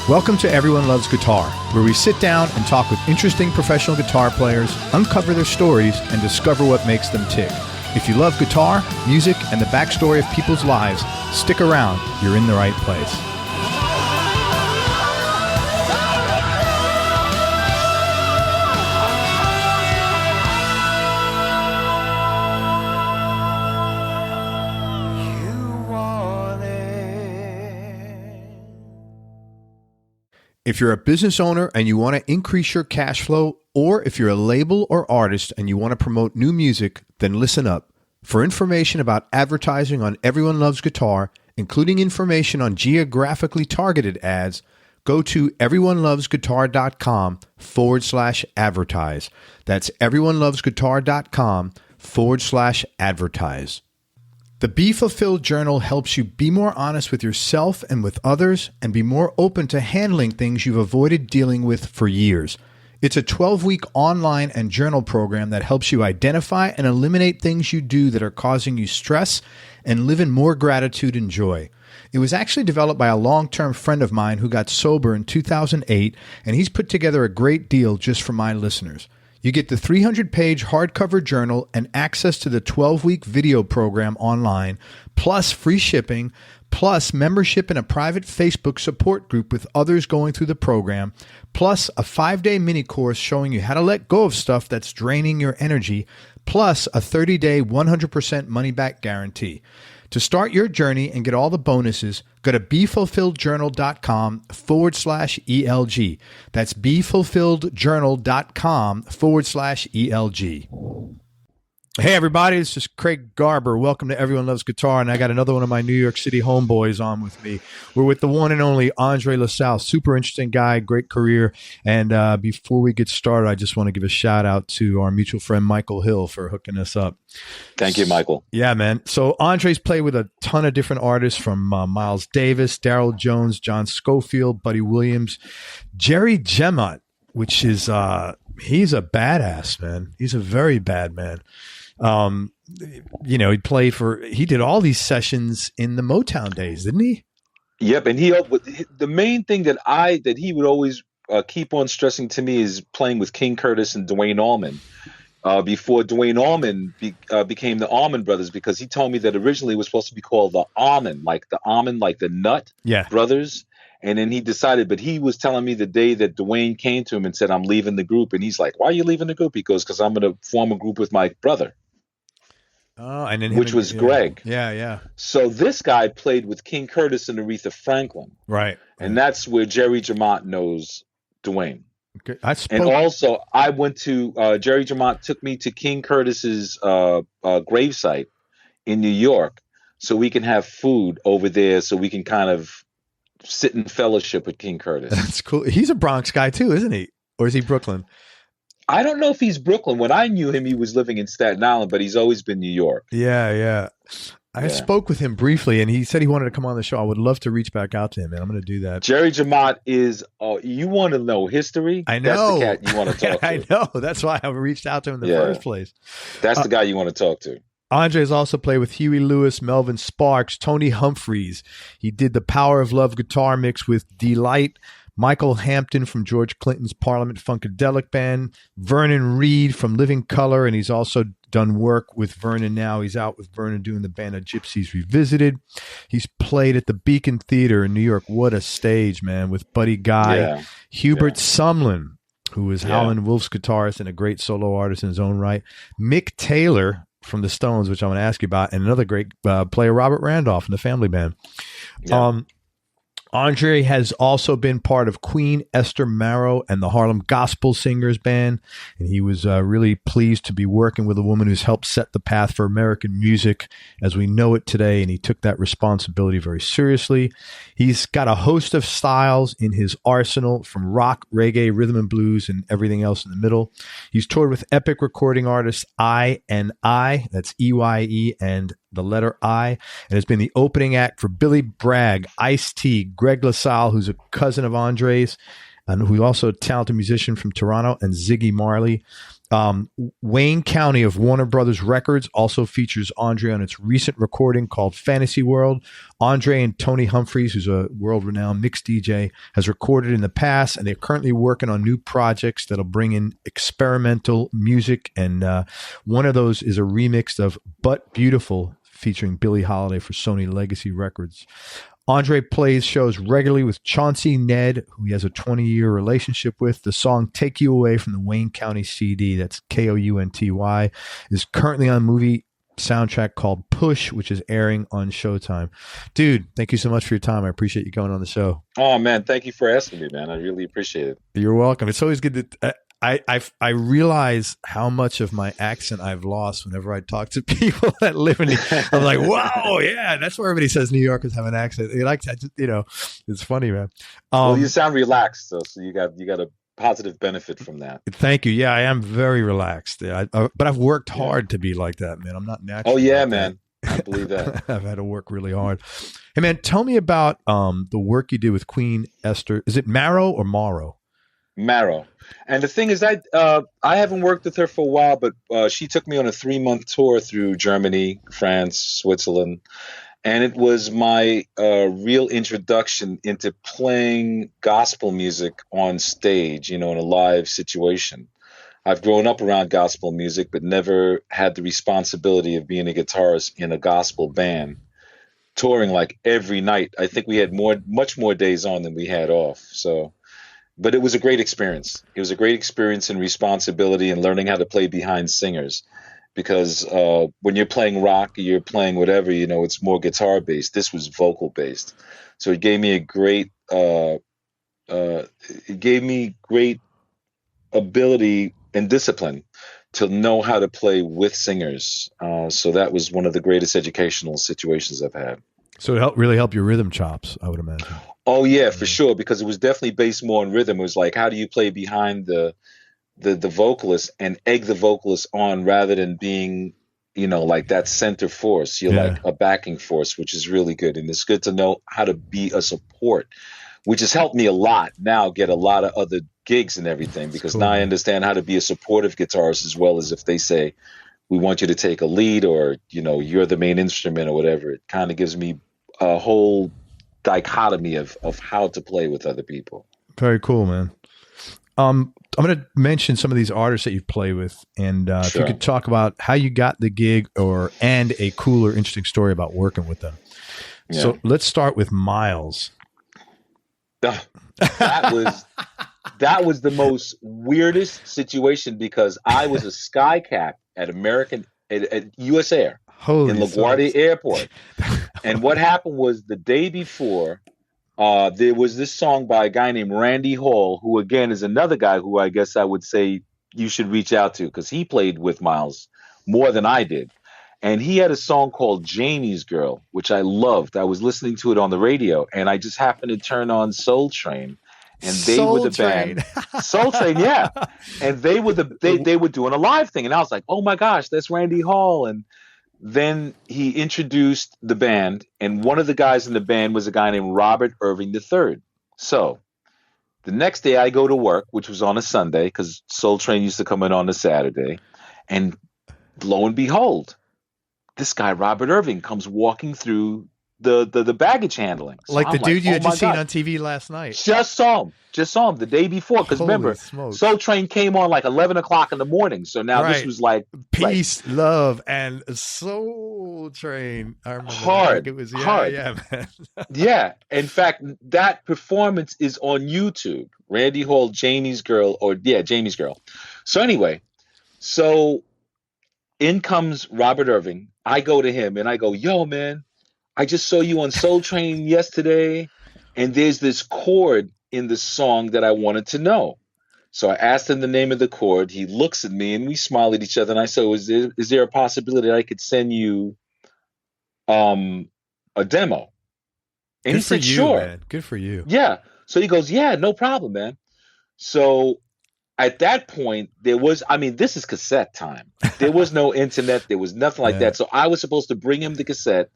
Welcome to Everyone Loves Guitar, where we sit down and talk with interesting professional guitar players, uncover their stories, and discover what makes them tick. If you love guitar, music, and the backstory of people's lives, stick around. You're in the right place. If you're a business owner and you want to increase your cash flow, or if you're a label or artist and you want to promote new music, then listen up. For information about advertising on Everyone Loves Guitar, including information on geographically targeted ads, go to everyonelovesguitar.com/advertise. That's everyonelovesguitar.com/advertise. The Be Fulfilled Journal helps you be more honest with yourself and with others and be more open to handling things you've avoided dealing with for years. It's a 12-week online and journal program that helps you identify and eliminate things you do that are causing you stress and live in more gratitude and joy. It was actually developed by a long-term friend of mine who got sober in 2008, and he's put together a great deal just for my listeners. You get the 300-page hardcover journal and access to the 12-week video program online, plus free shipping, plus membership in a private Facebook support group with others going through the program, plus a 5-day mini course showing you how to let go of stuff that's draining your energy, plus a 30-day 100% money-back guarantee. To start your journey and get all the bonuses, go to BeFulfilledJournal.com/ELG. That's BeFulfilledJournal.com/ELG. Hey everybody, this is Craig Garber. Welcome to Everyone Loves Guitar, and I got another one of my New York City homeboys on with me. We're with the one and only Andre Lassalle. Super interesting guy, great career. And before we get started, I just want to give a shout out to our mutual friend Michael Hill for hooking us up. Thank you, Michael. Yeah, man. So Andre's played with a ton of different artists, from Miles Davis, Daryl Jones, John Scofield, Buddy Williams, Jerry Jemmott, which is he's a badass, man. He's a very bad man. He did all these sessions in the Motown days, didn't he? Yep. And the main thing that he would always keep on stressing to me is playing with King Curtis and Duane Allman before Duane Allman became the Allman Brothers, because he told me that originally it was supposed to be called the Almond, like the nut brothers. And then he decided, but he was telling me the day that Duane came to him and said, "I'm leaving the group." And he's like, "Why are you leaving the group?" He goes, "Because I'm going to form a group with my brother." Oh, and then which was Greg. Yeah. So this guy played with King Curtis and Aretha Franklin. Right. And that's where Jerry Germont knows Duane. Okay. And also, I went to Jerry Germont took me to King Curtis's gravesite in New York, so we can have food over there, so we can kind of sit in fellowship with King Curtis. That's cool. He's a Bronx guy too, isn't he? Or is he Brooklyn? I don't know if he's Brooklyn. When I knew him, he was living in Staten Island, but he's always been New York. Yeah. I spoke with him briefly, and he said he wanted to come on the show. I would love to reach back out to him, and I'm going to do that. Jerry Germont is, you want to know history? I know. That's the cat you want to talk to. I know. That's why I reached out to him in the first place. That's the guy you want to talk to. Andre's also played with Huey Lewis, Melvin Sparks, Tony Humphries. He did the Power of Love guitar mix with Delight, Michael Hampton from George Clinton's Parliament Funkadelic Band, Vernon Reid from Living Colour, and he's also done work with Vernon now. He's out with Vernon doing the Band of Gypsies Revisited. He's played at the Beacon Theater in New York. What a stage, man, with Buddy Guy. Hubert Sumlin, who is Howlin' Wolf's guitarist and a great solo artist in his own right. Mick Taylor from the Stones, which I want to ask you about, and another great player, Robert Randolph, in the Family Band. Andre has also been part of Queen, Esther Marrow, and the Harlem Gospel Singers Band, and he was really pleased to be working with a woman who's helped set the path for American music as we know it today, and he took that responsibility very seriously. He's got a host of styles in his arsenal, from rock, reggae, rhythm and blues, and everything else in the middle. He's toured with epic recording artists I, that's EYE, and the letter I, and has been the opening act for Billy Bragg, Ice-T, Greg Lassalle, who's a cousin of Andre's, and who's also a talented musician from Toronto, and Ziggy Marley. Wayne County of Warner Brothers Records also features Andre on its recent recording called Fantasy World. Andre and Tony Humphries, who's a world-renowned mix DJ, has recorded in the past, and they're currently working on new projects that'll bring in experimental music. And one of those is a remix of But Beautiful featuring Billie Holiday for Sony Legacy Records. Andre plays shows regularly with Chauncey Ned, who he has a 20-year relationship with. The song Take You Away from the Wayne County CD, that's Kounty, is currently on a movie soundtrack called Push, which is airing on Showtime. Dude, thank you so much for your time. I appreciate you coming on the show. Oh, man, thank you for asking me, man. I really appreciate it. You're welcome. It's always good to... I realize how much of my accent I've lost whenever I talk to people that live in. I'm like, wow, yeah, that's where everybody says New Yorkers have an accent. They like that, it's funny, man. Well, you sound relaxed, though, so you got a positive benefit from that. Thank you. Yeah, I am very relaxed. But I've worked hard to be like that, man. I'm not natural. Oh yeah, like man. I believe that. I've had to work really hard. Hey, man, tell me about the work you did with Queen Esther. Is it Marrow or Morrow? Marrow. And the thing is, I haven't worked with her for a while, but she took me on a 3-month tour through Germany, France, Switzerland. And it was my real introduction into playing gospel music on stage, in a live situation. I've grown up around gospel music, but never had the responsibility of being a guitarist in a gospel band, touring like every night. I think we had much more days on than we had off. But it was a great experience. It was a great experience in responsibility and learning how to play behind singers. Because when you're playing rock, you're playing whatever, it's more guitar based. This was vocal based. So it gave me a great, ability and discipline to know how to play with singers. So that was one of the greatest educational situations I've had. So it really helped your rhythm chops, I would imagine. Oh yeah, for sure. Because it was definitely based more on rhythm. It was like, how do you play behind the vocalist and egg the vocalist on rather than being, like that center force. You're like a backing force, which is really good. And it's good to know how to be a support, which has helped me a lot now get a lot of other gigs and everything, because now I understand how to be a supportive guitarist as well as if they say, we want you to take a lead or, you're the main instrument or whatever. It kind of gives me a whole dichotomy of how to play with other people. Very cool, man. I'm going to mention some of these artists that you play with, and if you could talk about how you got the gig and a cool or interesting story about working with them. Yeah. So let's start with Miles. That was the most weirdest situation because I was a sky cap at US Air in LaGuardia Airport. And what happened was the day before, there was this song by a guy named Randy Hall, who again is another guy who I guess I would say you should reach out to because he played with Miles more than I did. And he had a song called Jamie's Girl, which I loved. I was listening to it on the radio, and I just happened to turn on Soul Train. And they were the band. Soul Train, yeah. And they were they were doing a live thing. And I was like, oh my gosh, that's Randy Hall. And then he introduced the band, and one of the guys in the band was a guy named Robert Irving III. So the next day I go to work, which was on a Sunday, because Soul Train used to come in on a Saturday. And lo and behold, this guy, Robert Irving, comes walking through the baggage handling. So like the dude you had just seen on TV last night. Just saw him the day before. Because remember, Soul Train came on like 11 o'clock in the morning. So now this was like peace, love, and Soul Train. I remember hard. It was hard. Yeah, man. Yeah. In fact, that performance is on YouTube. Randy Hall, Jamie's Girl. So anyway, in comes Robert Irving. I go to him and I go, yo, man, I just saw you on Soul Train yesterday, and there's this chord in the song that I wanted to know. So I asked him the name of the chord. He looks at me, and we smile at each other. And I said, is there a possibility that I could send you a demo? And he said, sure. Man. Good for you. Yeah. So he goes, yeah, no problem, man. So at that point, this is cassette time. There was no internet. There was nothing like that. So I was supposed to bring him the cassette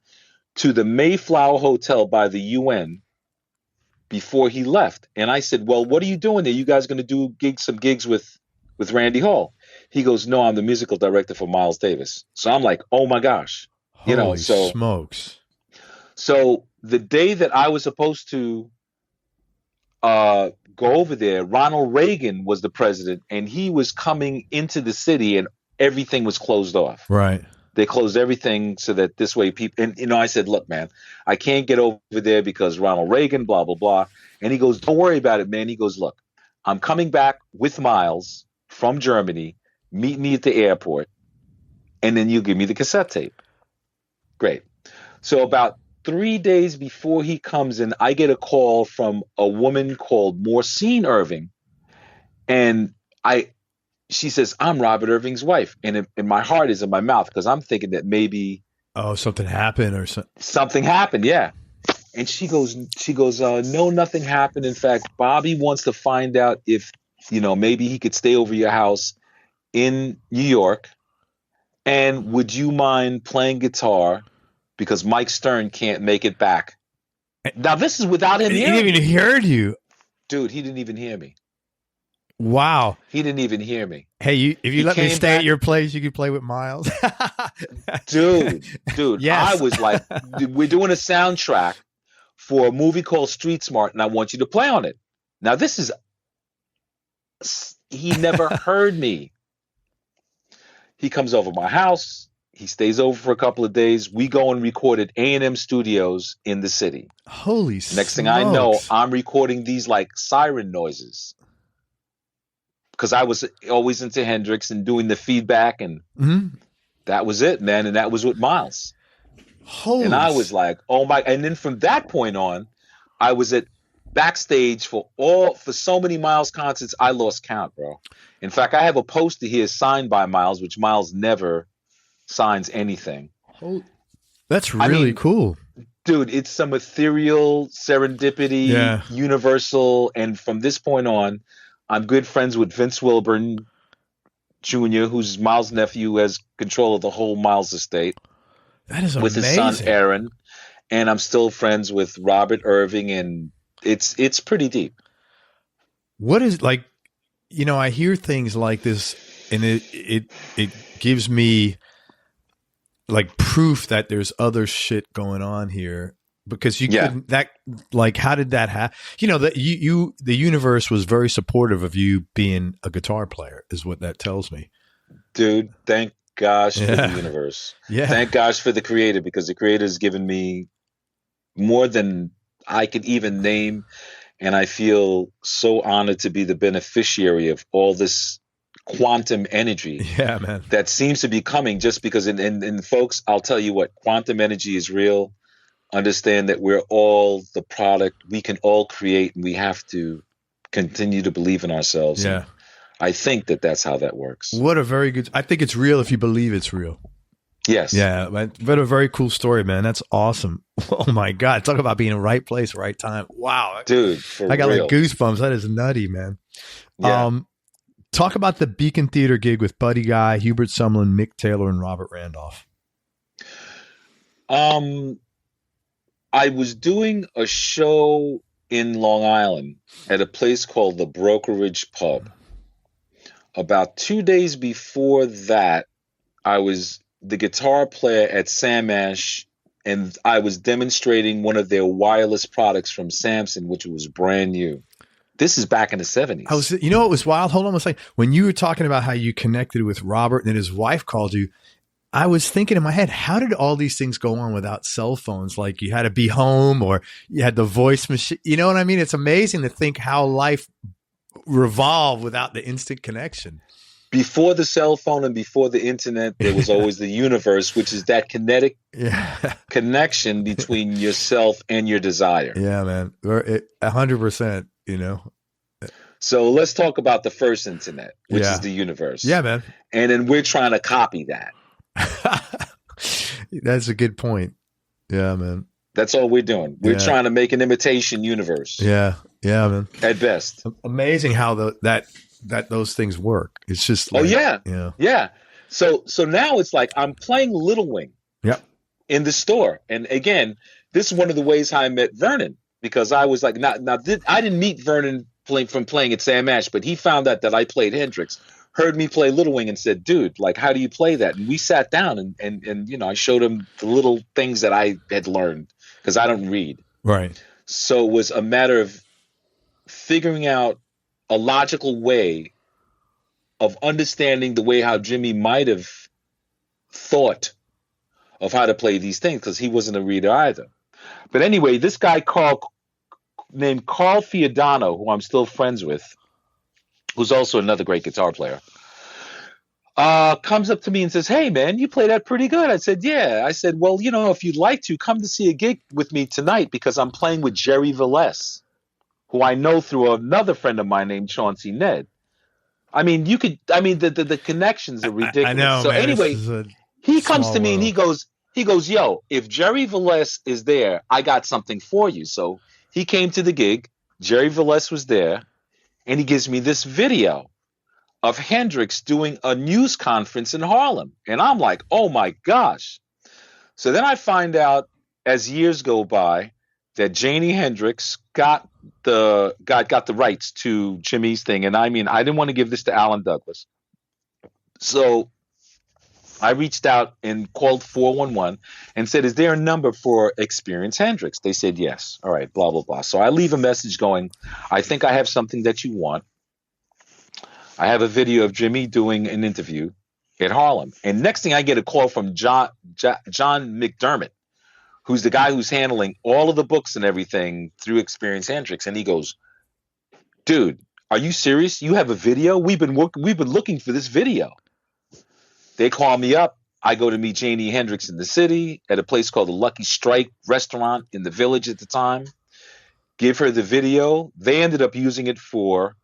to the Mayflower Hotel by the UN before he left. And I said, well, what are you doing there? You guys going to do some gigs with Randy Hall? He goes, no, I'm the musical director for Miles Davis. So I'm like, oh my gosh. Holy smokes. So the day that I was supposed to go over there, Ronald Reagan was the president, and he was coming into the city, and everything was closed off. Right. They closed everything so that this way people, and I said, look, man, I can't get over there because Ronald Reagan, blah, blah, blah. And he goes, don't worry about it, man. He goes, look, I'm coming back with Miles from Germany. Meet me at the airport, and then you give me the cassette tape. Great. So about 3 days before he comes in, I get a call from a woman called Maureen Irving, and she says, I'm Robert Irving's wife. And my heart is in my mouth because I'm thinking that maybe something happened or something happened. Yeah. And she goes, no, nothing happened. In fact, Bobby wants to find out if, maybe he could stay over your house in New York. And would you mind playing guitar because Mike Stern can't make it back? Now, this is without him hearing me. He didn't even hear you. Dude, he didn't even hear me. Wow. He didn't even hear me. Hey, if you let me stay at your place, you could play with Miles. Dude, yes. I was like, we're doing a soundtrack for a movie called Street Smart, and I want you to play on it. Now, he never heard me. He comes over my house. He stays over for a couple of days. We go and record at A&M Studios in the city. Holy Next thing I know, I'm recording these like siren noises. Because I was always into Hendrix and doing the feedback, and that was it, man. And that was with Miles. And I was like, oh my! And then from that point on, I was at backstage for so many Miles concerts, I lost count, bro. In fact, I have a poster here signed by Miles, which Miles never signs anything. That's really cool, dude. It's some ethereal serendipity, universal, and from this point on, I'm good friends with Vince Wilburn Jr., who's Miles' nephew, who has control of the whole Miles estate. That is amazing. With his son Aaron, and I'm still friends with Robert Irving, and it's pretty deep. What is like, I hear things like this, and it gives me like proof that there's other shit going on here. Because you couldn't how did that happen? That the universe was very supportive of you being a guitar player, is what that tells me. Dude, thank gosh for the universe. Yeah. Thank gosh for the creator, because the creator has given me more than I could even name. And I feel so honored to be the beneficiary of all this quantum energy that seems to be coming just because, and folks, I'll tell you what, quantum energy is real. Understand that we're all the product. We can all create, and we have to continue to believe in ourselves. Yeah. And I think that's how that works. What a very good, I think it's real if you believe it's real. Yes. Yeah. But a very cool story, man. That's awesome. Oh my God. Talk about being in the right place, right time. Wow. Dude, I got like goosebumps. That is nutty, man. Yeah. Talk about the Beacon Theater gig with Buddy Guy, Hubert Sumlin, Mick Taylor, and Robert Randolph. I was doing a show in Long Island at a place called the Brokerage Pub. About 2 days before that, I was the guitar player at Sam Ash, and I was demonstrating one of their wireless products from Samson, which was brand new. This is back in the 70s. What was wild? Hold on a second. When you were talking about how you connected with Robert and then his wife called you, I was thinking in my head, how did all these things go on without cell phones? Like you had to be home or you had the voice machine. You know what I mean? It's amazing to think how life revolved without the instant connection. Before the cell phone and before the internet, there was always the universe, which is that kinetic connection between yourself and your desire. Yeah, man. 100%, So let's talk about the first internet, which is the universe. Yeah, man. And then we're trying to copy that. That's a good point. Yeah, man. That's all we're doing. We're trying to make an imitation universe. Yeah, man. At best. Amazing how that those things work. It's just like, yeah. So now it's like I'm playing Little Wing. In the store, and again, this is one of the ways how I met Vernon, because I was like, I didn't meet Vernon from playing at Sam Ash, but he found out that I played Hendrix. heard me play Little Wing and said, dude, like, how do you play that? And we sat down and I showed him the little things that I had learned because I don't read. Right. So it was a matter of figuring out a logical way of understanding the way how Jimmy might have thought of how to play these things, because he wasn't a reader either. But anyway, this guy named Carl Fiodano, who I'm still friends with, who's also another great guitar player, comes up to me and says, hey, man, you play that pretty good. I said, yeah. I said, well, if you'd like to, come to see a gig with me tonight, because I'm playing with Jerry Velez, who I know through another friend of mine named Chauncey Ned. I mean, the connections are ridiculous. I know, so man, anyway, he comes to me world. and he goes, yo, if Jerry Velez is there, I got something for you. So he came to the gig. Jerry Velez was there, and he gives me this video of Hendrix doing a news conference in Harlem. And I'm like, oh my gosh. So then I find out as years go by that Janie Hendrix got the rights to Jimmy's thing. And I mean, I didn't want to give this to Alan Douglas. So I reached out and called 411 and said, is there a number for Experience Hendrix? They said, yes. All right, blah, blah, blah. So I leave a message going, I think I have something that you want. I have a video of Jimmy doing an interview at Harlem. And next thing I get a call from John McDermott, who's the guy who's handling all of the books and everything through Experience Hendrix. And he goes, dude, are you serious? You have a video? We've been looking for this video. They call me up. I go to meet Janie Hendrix in the city at a place called the Lucky Strike restaurant in the Village at the time. Give her the video. They ended up using it for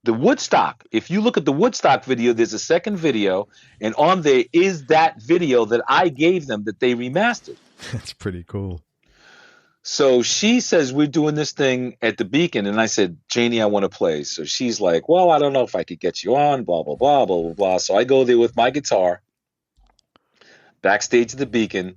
the Woodstock. If you look at the Woodstock video, there's a second video, and on there is that video that I gave them that they remastered. That's pretty cool. So she says, we're doing this thing at the Beacon. And I said, Janie, I want to play. So she's like, well, I don't know if I could get you on, blah, blah, blah, blah, blah, blah. So I go there with my guitar, backstage at the Beacon,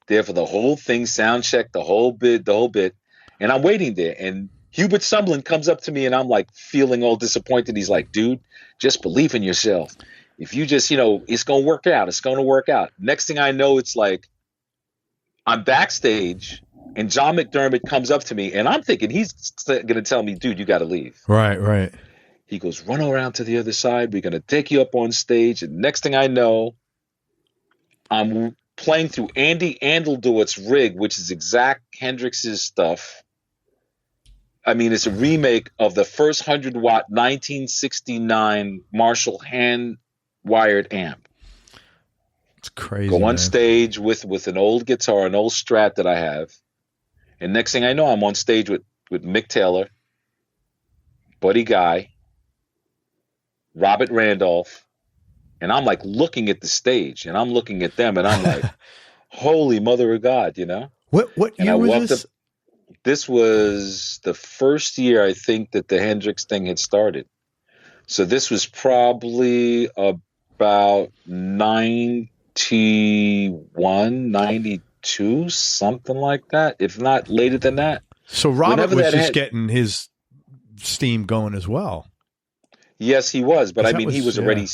there for the whole thing, sound check, the whole bit. And I'm waiting there. And Hubert Sumlin comes up to me, and I'm like feeling all disappointed. He's like, dude, just believe in yourself. If you just, it's going to work out. It's going to work out. Next thing I know, it's like I'm backstage, and John McDermott comes up to me, and I'm thinking he's going to tell me, dude, you got to leave. Right. He goes, run around to the other side. We're going to take you up on stage. And next thing I know, I'm playing through Andy Andelduit's rig, which is exact Hendrix's stuff. I mean, it's a remake of the first 100-watt 1969 Marshall hand-wired amp. It's crazy. Go on stage with an old guitar, an old Strat that I have. And next thing I know, I'm on stage with Mick Taylor, Buddy Guy, Robert Randolph, and I'm like looking at the stage, and I'm looking at them, and I'm like, holy mother of God, What year was this? This was the first year, I think, that the Hendrix thing had started. So this was probably about 91, 92, something like that, if not later than that. So Robert was just getting his steam going as well. Yes, he was, but I mean, he was already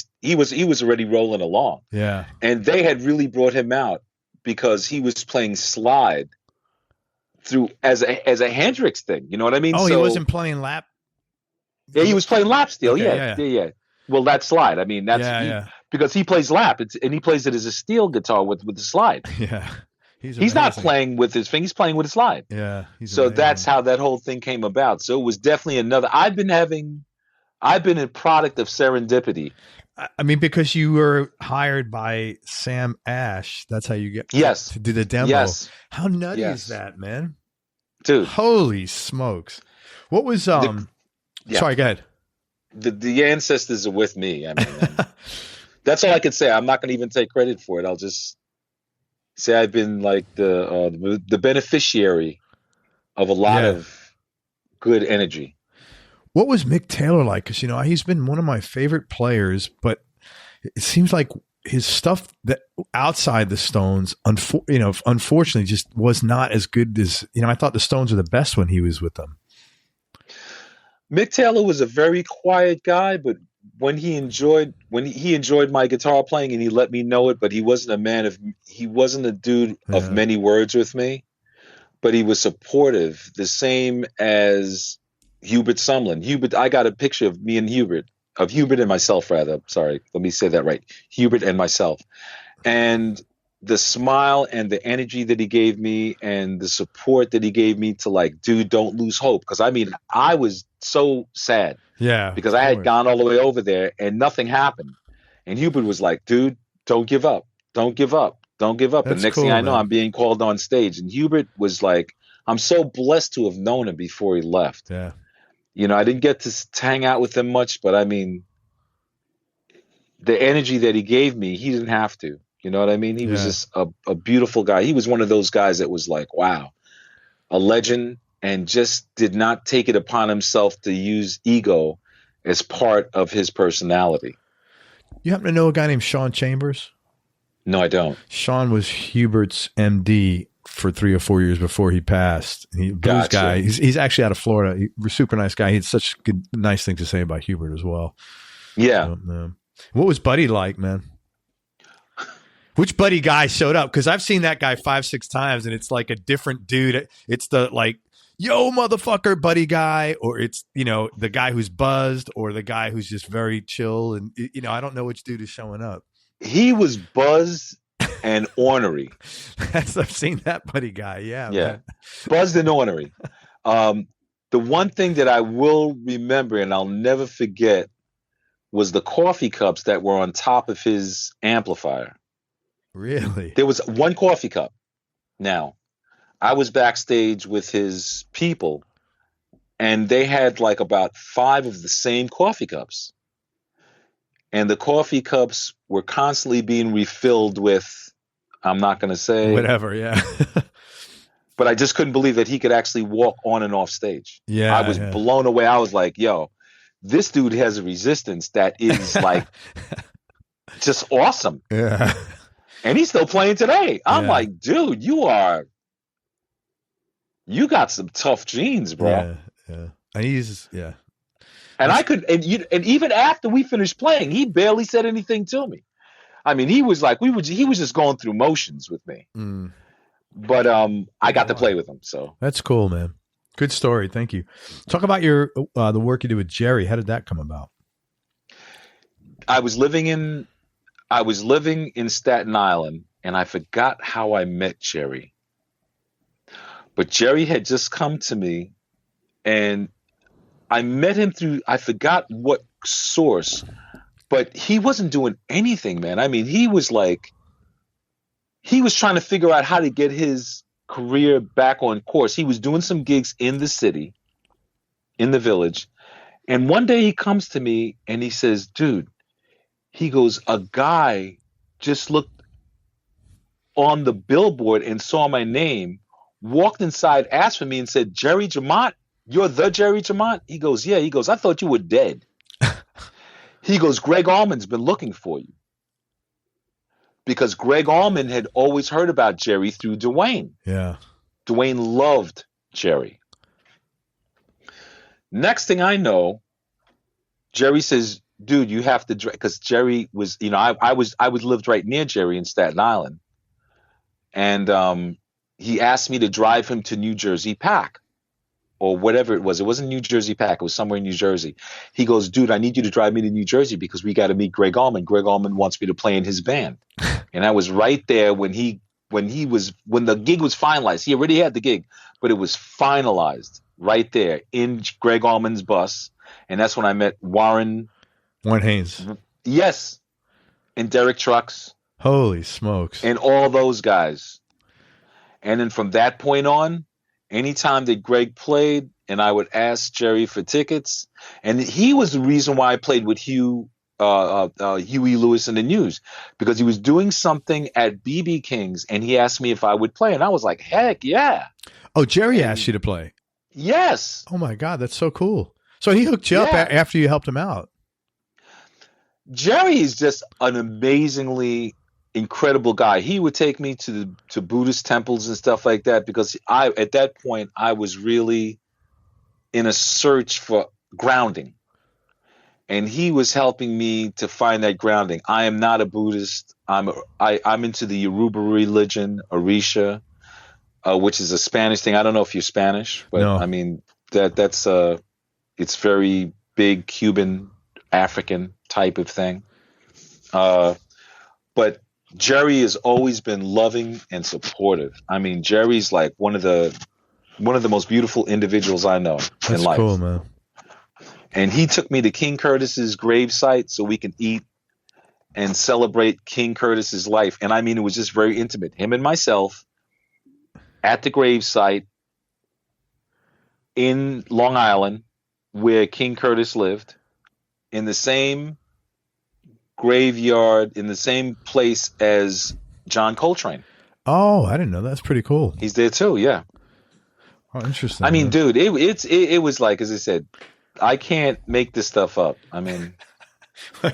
rolling along. Yeah, and they had really brought him out because he was playing slide through as a Hendrix thing. You know what I mean? Oh, so, he wasn't playing lap. Yeah, he was playing lap steel. Okay, yeah. Well, that slide. I mean, that's because he plays lap, and he plays it as a steel guitar with the slide. Yeah, he's not playing with his finger; he's playing with a slide. Yeah, so amazing. That's how that whole thing came about. So it was definitely another. I've been a product of serendipity. I mean, because you were hired by Sam Ash. That's how you get to do the demo. Yes. How nutty is that, man? Dude. Holy smokes. What was sorry, go ahead. The ancestors are with me. I mean, that's all I can say. I'm not going to even take credit for it. I'll just say I've been like the beneficiary of a lot of good energy. What was Mick Taylor like? Because, he's been one of my favorite players, but it seems like his stuff that outside the Stones, unfortunately, just was not as good as, I thought the Stones were the best when he was with them. Mick Taylor was a very quiet guy, but when he enjoyed my guitar playing, and he let me know it, but he wasn't a dude of many words with me, but he was supportive, the same as Hubert Sumlin. I got a picture of me and of Hubert and myself, rather. Sorry, let me say that right. Hubert and myself. And the smile and the energy that he gave me and the support that he gave me to, like, dude, don't lose hope. Because I mean, I was so sad. Yeah. Because I had gone all the way over there and nothing happened. And Hubert was like, dude, don't give up. Don't give up. Don't give up. That's and next cool, thing I know, man. I'm being called on stage. And Hubert was like, I'm so blessed to have known him before he left. Yeah. You know, I didn't get to hang out with him much, but I mean, the energy that he gave me, he didn't have to. You know what I mean? He was just a beautiful guy. He was one of those guys that was like, wow, a legend, and just did not take it upon himself to use ego as part of his personality. You happen to know a guy named Sean Chambers? No, I don't. Sean was Hubert's MD for 3 or 4 years before he passed. Blues guy. He's actually out of Florida. He's a super nice guy. He had such nice things to say about Hubert as well. Yeah. So, what was Buddy like, man? Which Buddy guy showed up? Because I've seen that guy 5-6 times, and it's like a different dude. It's the like, yo, motherfucker, Buddy guy, or it's, you know, the guy who's buzzed, or the guy who's just very chill, and, you know, I don't know which dude is showing up. He was buzzed and ornery. I've seen that Buddy guy. Yeah. Man. Buzzed and ornery. The one thing that I will remember and I'll never forget was the coffee cups that were on top of his amplifier. Really? There was one coffee cup. Now, I was backstage with his people, and they had like about 5 of the same coffee cups. And the coffee cups were constantly being refilled with, I'm not going to say. Whatever, yeah. But I just couldn't believe that he could actually walk on and off stage. Yeah. I was blown away. I was like, yo, this dude has a resistance that is like just awesome. Yeah. And he's still playing today. I'm like, dude, you got some tough genes, bro. Yeah. And And I could, and even after we finished playing, he barely said anything to me. I mean, he was like, he was just going through motions with me. Mm. But I got to play with him. So that's cool, man. Good story. Thank you. Talk about your the work you did with Jerry. How did that come about? I was living in Staten Island, and I forgot how I met Jerry. But Jerry had just come to me, and I met him through, I forgot what source, but he wasn't doing anything, man. I mean, he was trying to figure out how to get his career back on course. He was doing some gigs in the city, in the village. And one day he comes to me and he says, dude, he goes, a guy just looked on the billboard and saw my name, walked inside, asked for me and said, Jerry Germont? You're the Jerry Jemmott? He goes, yeah. He goes, I thought you were dead. He goes, Greg Allman's been looking for you. Because Greg Allman had always heard about Jerry through Dwayne. Yeah. Dwayne loved Jerry. Next thing I know, Jerry says, dude, you have to, because Jerry was, you know, I lived right near Jerry in Staten Island. And he asked me to drive him to New Jersey Pack. Or whatever it was. It wasn't New Jersey Pack. It was somewhere in New Jersey. He goes, dude, I need you to drive me to New Jersey because we got to meet Greg Allman. Greg Allman wants me to play in his band. And I was right there when the gig was finalized. He already had the gig, but it was finalized right there in Greg Allman's bus. And that's when I met Warren Haynes. Yes. And Derek Trucks. Holy smokes. And all those guys. And then from that point on, anytime that Greg played, and I would ask Jerry for tickets, and he was the reason why I played with Huey Lewis and the News, because he was doing something at BB King's, and he asked me if I would play, and I was like, heck yeah. Oh, Jerry asked you to play? Yes. Oh my God, that's so cool. So he hooked you up after you helped him out. Jerry is just an amazingly incredible guy. He would take me to Buddhist temples and stuff like that, because at that point I was really in a search for grounding. and he was helping me to find that grounding. I am not a Buddhist. I'm into the Yoruba religion, Orisha, which is a Spanish thing. I don't know if you're Spanish, but No. I mean that's it's very big Cuban, African type of thing. But Jerry has always been loving and supportive. I mean, Jerry's like one of the most beautiful individuals I know in life. That's cool, man. And he took me to King Curtis's gravesite so we can eat and celebrate King Curtis's life. And I mean, it was just very intimate. Him and myself at the gravesite in Long Island, where King Curtis lived, in the same graveyard, in the same place as John Coltrane. Oh, I didn't know. That's pretty cool. He's there too, yeah. Oh, interesting. I mean, man. dude, it was like, as I said, I can't make this stuff up. I mean,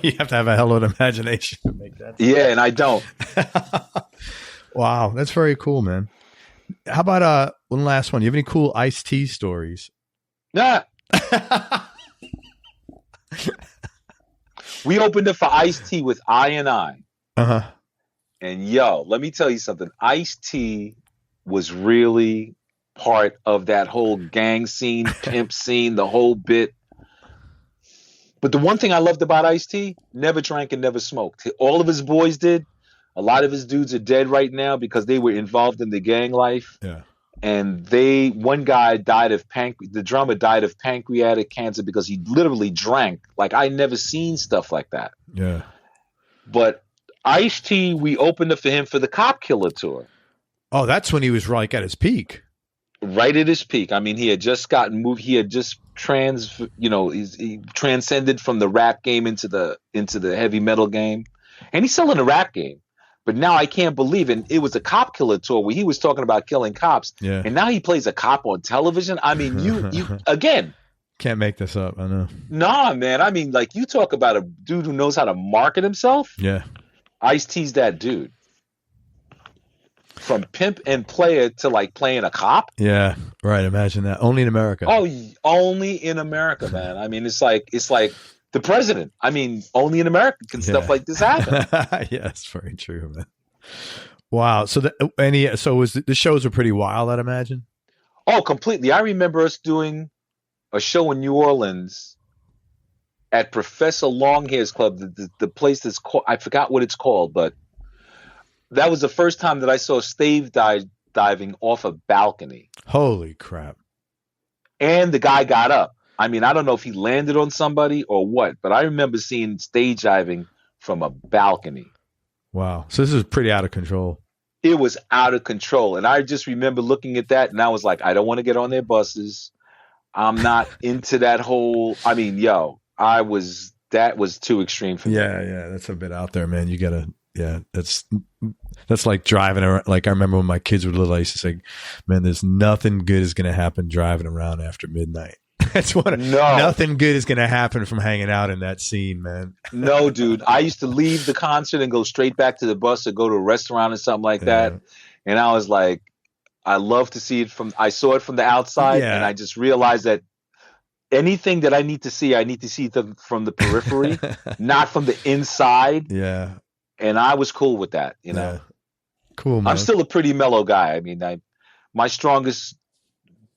you have to have a hell of an imagination to make that. Yeah, and I don't. Wow, that's very cool, man. How about one last one? You have any cool iced tea stories? Nah. We opened up for iced tea with I. Uh-huh. And yo, let me tell you something. Iced tea was really part of that whole gang scene, pimp scene, the whole bit. But the one thing I loved about Ice T, never drank and never smoked. All of his boys did. A lot of his dudes are dead right now because they were involved in the gang life. Yeah. And one guy died of the drummer died of pancreatic cancer because he literally drank. Like, I never seen stuff like that. Yeah. But Ice T, we opened up for him for the Cop Killer tour. Oh, that's when he was like at his peak. Right at his peak. I mean, he had just gotten moved. He had just he transcended from the rap game into the heavy metal game, and he's still in the rap game. But now I can't believe it. It was a Cop Killer tour where he was talking about killing cops, Yeah. and now he plays a cop on television. I mean, you again. Can't make this up. I know. Nah, man. I mean, like, you talk about a dude who knows how to market himself. Yeah. Ice-T's that dude. From pimp and player to like playing a cop. Yeah. Right. Imagine that. Only in America. Oh, only in America, man. I mean, it's like the president. I mean, only in America can stuff like this happen. Yeah, that's very true, man. Wow. So the shows were pretty wild, I'd imagine. Oh, completely. I remember us doing a show in New Orleans at Professor Longhair's Club, the place that's called, I forgot what it's called, but that was the first time that I saw stave diving off a balcony. Holy crap. And the guy got up. I mean, I don't know if he landed on somebody or what, but I remember seeing stage diving from a balcony. Wow. So this is pretty out of control. It was out of control. And I just remember looking at that and I was like, I don't want to get on their buses. I'm not into that whole, I mean, that was too extreme for me. Yeah. That's a bit out there, man. You gotta, that's like driving around. Like, I remember when my kids were little, I used to say, man, there's nothing good is going to happen driving around after midnight. Nothing good is going to happen from hanging out in that scene, man. No, dude. I used to leave the concert and go straight back to the bus or go to a restaurant or something like that. And I was like, I love to see it I saw it from the outside and I just realized that anything that I need to see from the periphery, not from the inside. Yeah. And I was cool with that, you know. Yeah. Cool, man. I'm still a pretty mellow guy. I mean, my strongest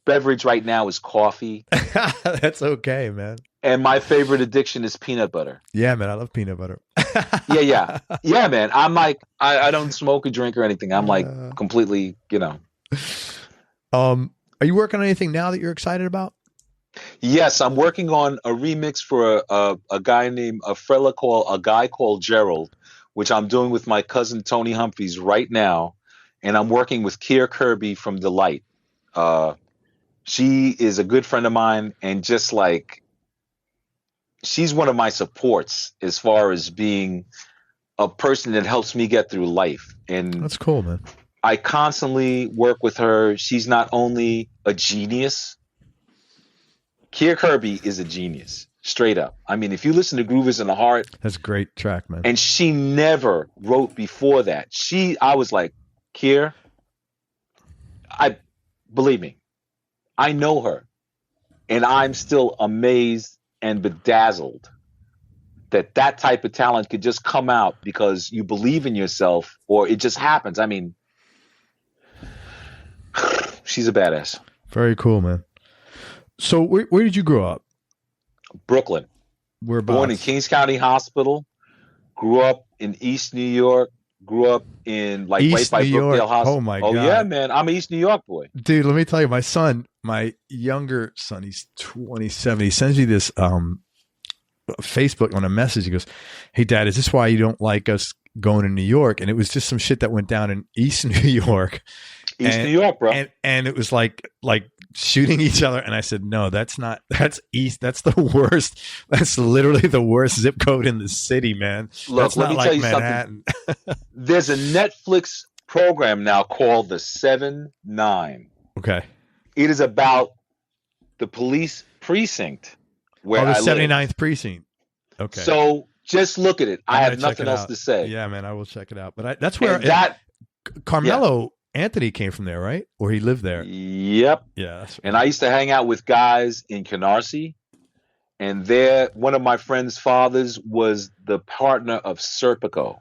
beverage right now is coffee. That's okay, man. And my favorite addiction is peanut butter. Yeah, man. I love peanut butter. Yeah, man. I'm like, I don't smoke or drink or anything. I'm like completely, you know. Are you working on anything now that you're excited about? Yes, I'm working on a remix for a guy called Gerald, which I'm doing with my cousin Tony Humphreys right now, and I'm working with Keir Kirby from Delight. She is a good friend of mine, and just like, she's one of my supports as far as being a person that helps me get through life. And that's cool, man. I constantly work with her. She's not only a genius. Keir Kirby is a genius, straight up. I mean, if you listen to Groovers in the Heart, that's a great track, man. And she never wrote before that. I was like, Keir, believe me, I know her, and I'm still amazed and bedazzled that type of talent could just come out because you believe in yourself, or it just happens. I mean, she's a badass. Very cool, man. So where did you grow up? Brooklyn. Born in Kings County Hospital. Grew up in East New York. Grew up in like East right by New Brookdale York. Hospital. Oh my God. God. Yeah, man. I'm an East New York boy. Dude, let me tell you, my younger son, he's 27. He sends me this Facebook on a message. He goes, "Hey Dad, is this why you don't like us going to New York?" And it was just some shit that went down in East New York. New York, bro. And it was like shooting each other. And I said, "No, that's East. That's the worst. That's literally the worst zip code in the city, man." Look, that's let not me like tell you Manhattan. something. There's a Netflix program now called The 7-9. Okay. It is about the police precinct where the I live. 79th precinct. Okay. So just look at it. I have nothing else to say. Yeah, man, I will check it out. But that's where Carmelo Anthony came from there, right? Or he lived there. Yep. Yeah. And I used to hang out with guys in Canarsie. And there, one of my friend's fathers was the partner of Serpico.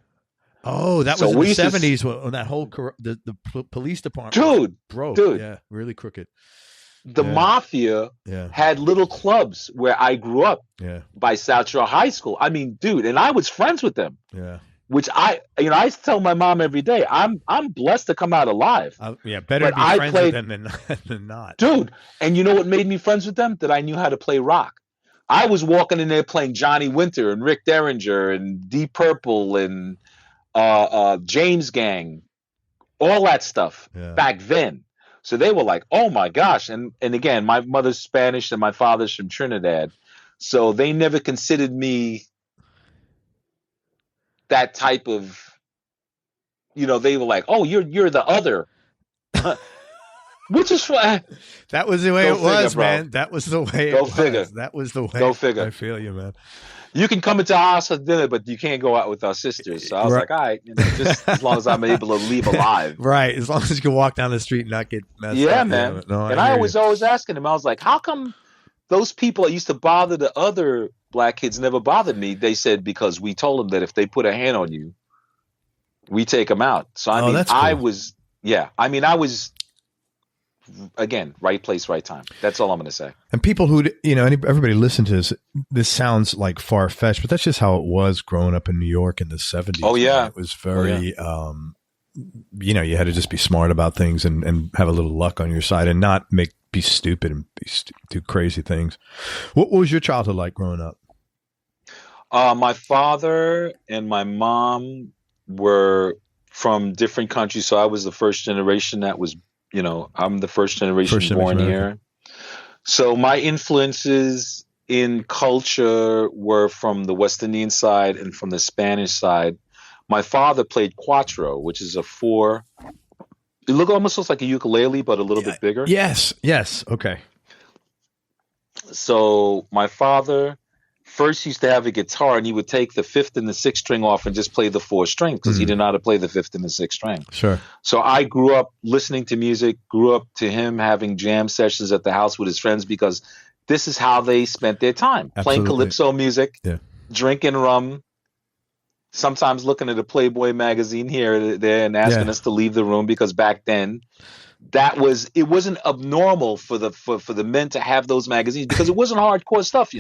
Oh, that was in the 70s when that whole the police department. Dude. Broke. Yeah, really crooked. The mafia had little clubs where I grew up by South Shore High School. I mean, dude, and I was friends with them. Yeah. Which I used to tell my mom every day, I'm blessed to come out alive. Better to be friends with them than not. Dude, and you know what made me friends with them? That I knew how to play rock. I was walking in there playing Johnny Winter and Rick Derringer and Deep Purple and James Gang, all that stuff back then. So they were like, oh my gosh. And again, my mother's Spanish and my father's from Trinidad. So they never considered me that type of, they were like, oh, you're the other. Which is fine. That was the way it was, man. That was the way it was. Go figure. That was the way. Go figure. I feel you, man. You can come into our house for dinner, but you can't go out with our sisters. So I was like, all right, just as long as I'm able to leave alive. Right. As long as you can walk down the street and not get messed up. Yeah, man. No, and I was always asking him, I was like, how come those people that used to bother the other black kids never bothered me? They said, because we told them that if they put a hand on you, we take them out. So I mean, I was, again, right place, right time. That's all I'm going to say. And people who, everybody listen to this sounds like far-fetched, but that's just how it was growing up in New York in the 70s. Oh, yeah. Man. It was very, you had to just be smart about things and have a little luck on your side and not be stupid and do crazy things. What was your childhood like growing up? My father and my mom were from different countries. So I was the first generation that was, I'm the first generation born here. So my influences in culture were from the West Indian side and from the Spanish side. My father played cuatro, which is a 4. It almost looks like a ukulele, but a little bit bigger. Yes. Okay. So my father first used to have a guitar, and he would take the 5th and the 6th string off and just play the 4 string because he didn't know how to play the 5th and the 6th string. Sure. So I grew up listening to music, grew up to him having jam sessions at the house with his friends because this is how they spent their time. Absolutely. Playing calypso music, drinking rum, sometimes looking at a Playboy magazine here, there, and asking us to leave the room because back then it wasn't abnormal for the men to have those magazines because it wasn't hardcore stuff,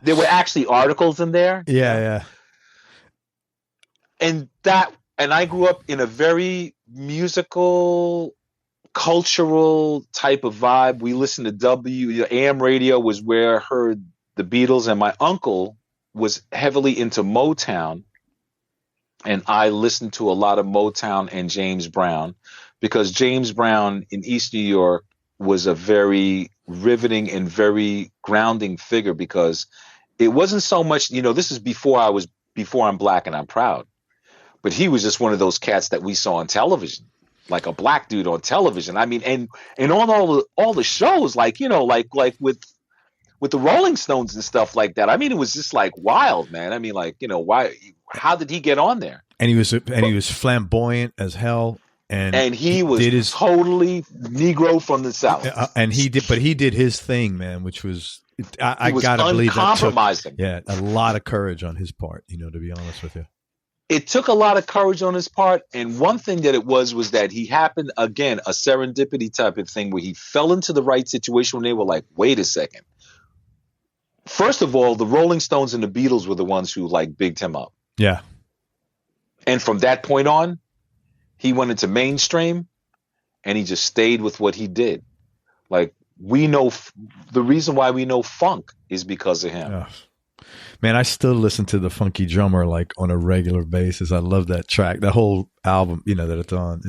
There were actually articles in there. Yeah. And I grew up in a very musical, cultural type of vibe. We listened to AM radio was where I heard the Beatles, and my uncle was heavily into Motown. And I listened to a lot of Motown and James Brown because James Brown in East New York was a very riveting and very grounding figure because it wasn't so much, this is before I'm black and I'm proud, but he was just one of those cats that we saw on television, like a black dude on television. I mean, and on all the shows, like with the Rolling Stones and stuff like that. I mean, it was just like wild, man. I mean, how did he get on there? And he was flamboyant as hell. And he was totally Negro from the South. And he did his thing, man, which was I gotta believe that took, uncompromising. a lot of courage on his part, to be honest with you. It took a lot of courage on his part, and one thing that it was that he happened, again, a serendipity type of thing where he fell into the right situation when they were like, wait a second. First of all, the Rolling Stones and the Beatles were the ones who like bigged him up. Yeah. And from that point on, he went into mainstream and he just stayed with what he did. Like, we know the reason why we know funk is because of him. Oh. Man, I still listen to The Funky Drummer like on a regular basis. I love that track, that whole album, that it's on.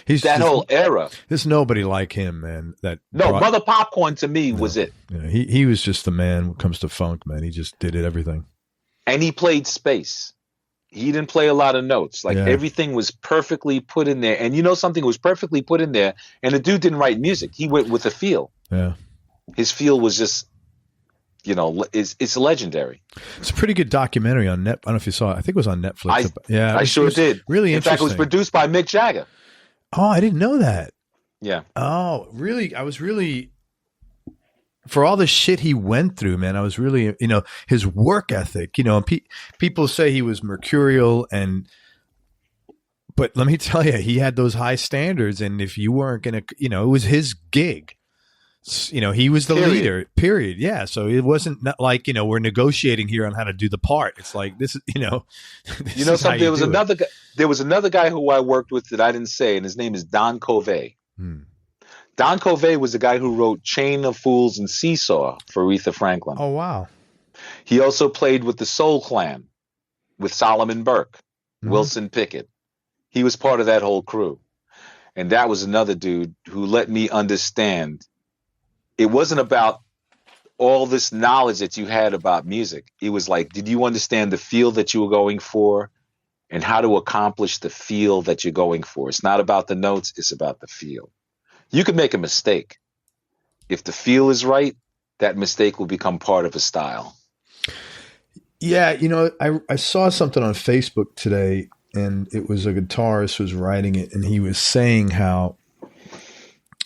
He's that whole era. There's nobody like him, man. Brother Popcorn to me was it. Yeah, he was just the man when it comes to funk, man. He just did everything. And he played space. He didn't play a lot of notes. Like everything was perfectly put in there. And something was perfectly put in there. And the dude didn't write music. He went with the feel. Yeah. His feel was just, it's legendary. It's a pretty good documentary on Net. I don't know if you saw it. I think it was on Netflix. I sure did. Really interesting. In fact, it was produced by Mick Jagger. Oh, I didn't know that. Yeah. Oh, really? I was really, for all the shit he went through, man, I was really, his work ethic, people say he was mercurial but let me tell you, he had those high standards. And if you weren't going to, it was his gig. He was the leader, period. Yeah. So it wasn't like, we're negotiating here on how to do the part. It's like, this is, something. There was another guy who I worked with that I didn't say, and his name is Don Covey. Don Covey was the guy who wrote Chain of Fools and Seesaw for Aretha Franklin. Oh, wow. He also played with the Soul Clan with Solomon Burke, Wilson Pickett. He was part of that whole crew. And that was another dude who let me understand. It wasn't about all this knowledge that you had about music. It was like, did you understand the feel that you were going for and how to accomplish the feel that you're going for? It's not about the notes. It's about the feel. You could make a mistake. If the feel is right, that mistake will become part of a style. Yeah. I saw something on Facebook today, and it was a guitarist who was writing it, and he was saying how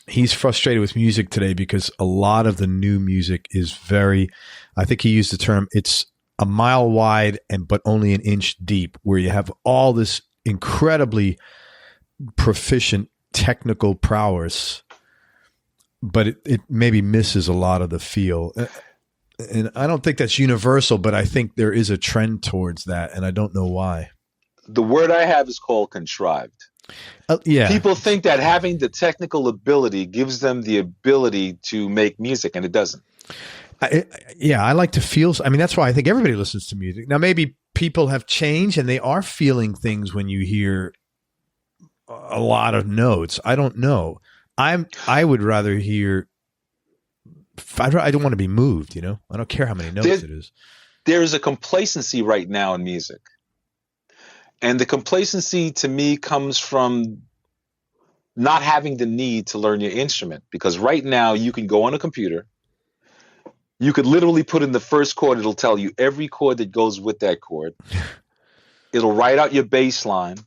he's frustrated with music today because a lot of the new music is I think he used the term, it's a mile wide but only an inch deep, where you have all this incredibly proficient technical prowess, but it maybe misses a lot of the feel. And I don't think that's universal, but I think there is a trend towards that, and I don't know why. The word I have is called contrived. Yeah. People think that having the technical ability gives them the ability to make music, and it doesn't. I like to feel. I mean, that's why I think everybody listens to music. Now, maybe people have changed and they are feeling things when you hear a lot of notes. I don't know. I would rather hear. I don't want to be moved. I don't care how many notes it is. There is a complacency right now in music. And the complacency to me comes from not having the need to learn your instrument. Because right now you can go on a computer. You could literally put in the first chord. It'll tell you every chord that goes with that chord. It'll write out your bass line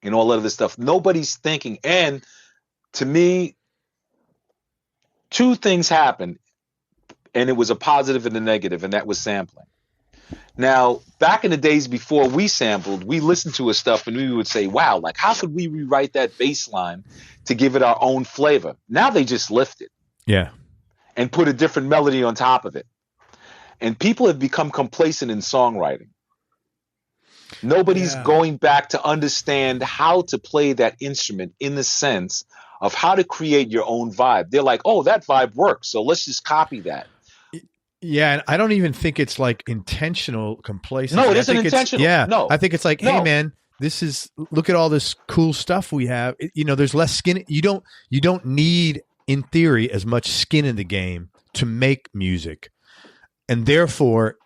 and all of this stuff. Nobody's thinking. And to me, two things happened. And it was a positive and a negative, and that was sampling. Now, back in the days before we sampled, we listened to stuff and we would say, wow, like how could we rewrite that bass line to give it our own flavor? Now they just lift it. Yeah. And put a different melody on top of it. And people have become complacent in songwriting. Nobody's going back to understand how to play that instrument in the sense of how to create your own vibe. They're like, oh, that vibe works, so let's just copy that. Yeah, and I don't even think it's like intentional complacency. No, it isn't intentional. No. I think it's like, hey, man, look at all this cool stuff we have. There's less skin. You don't need, in theory, as much skin in the game to make music. And therefore,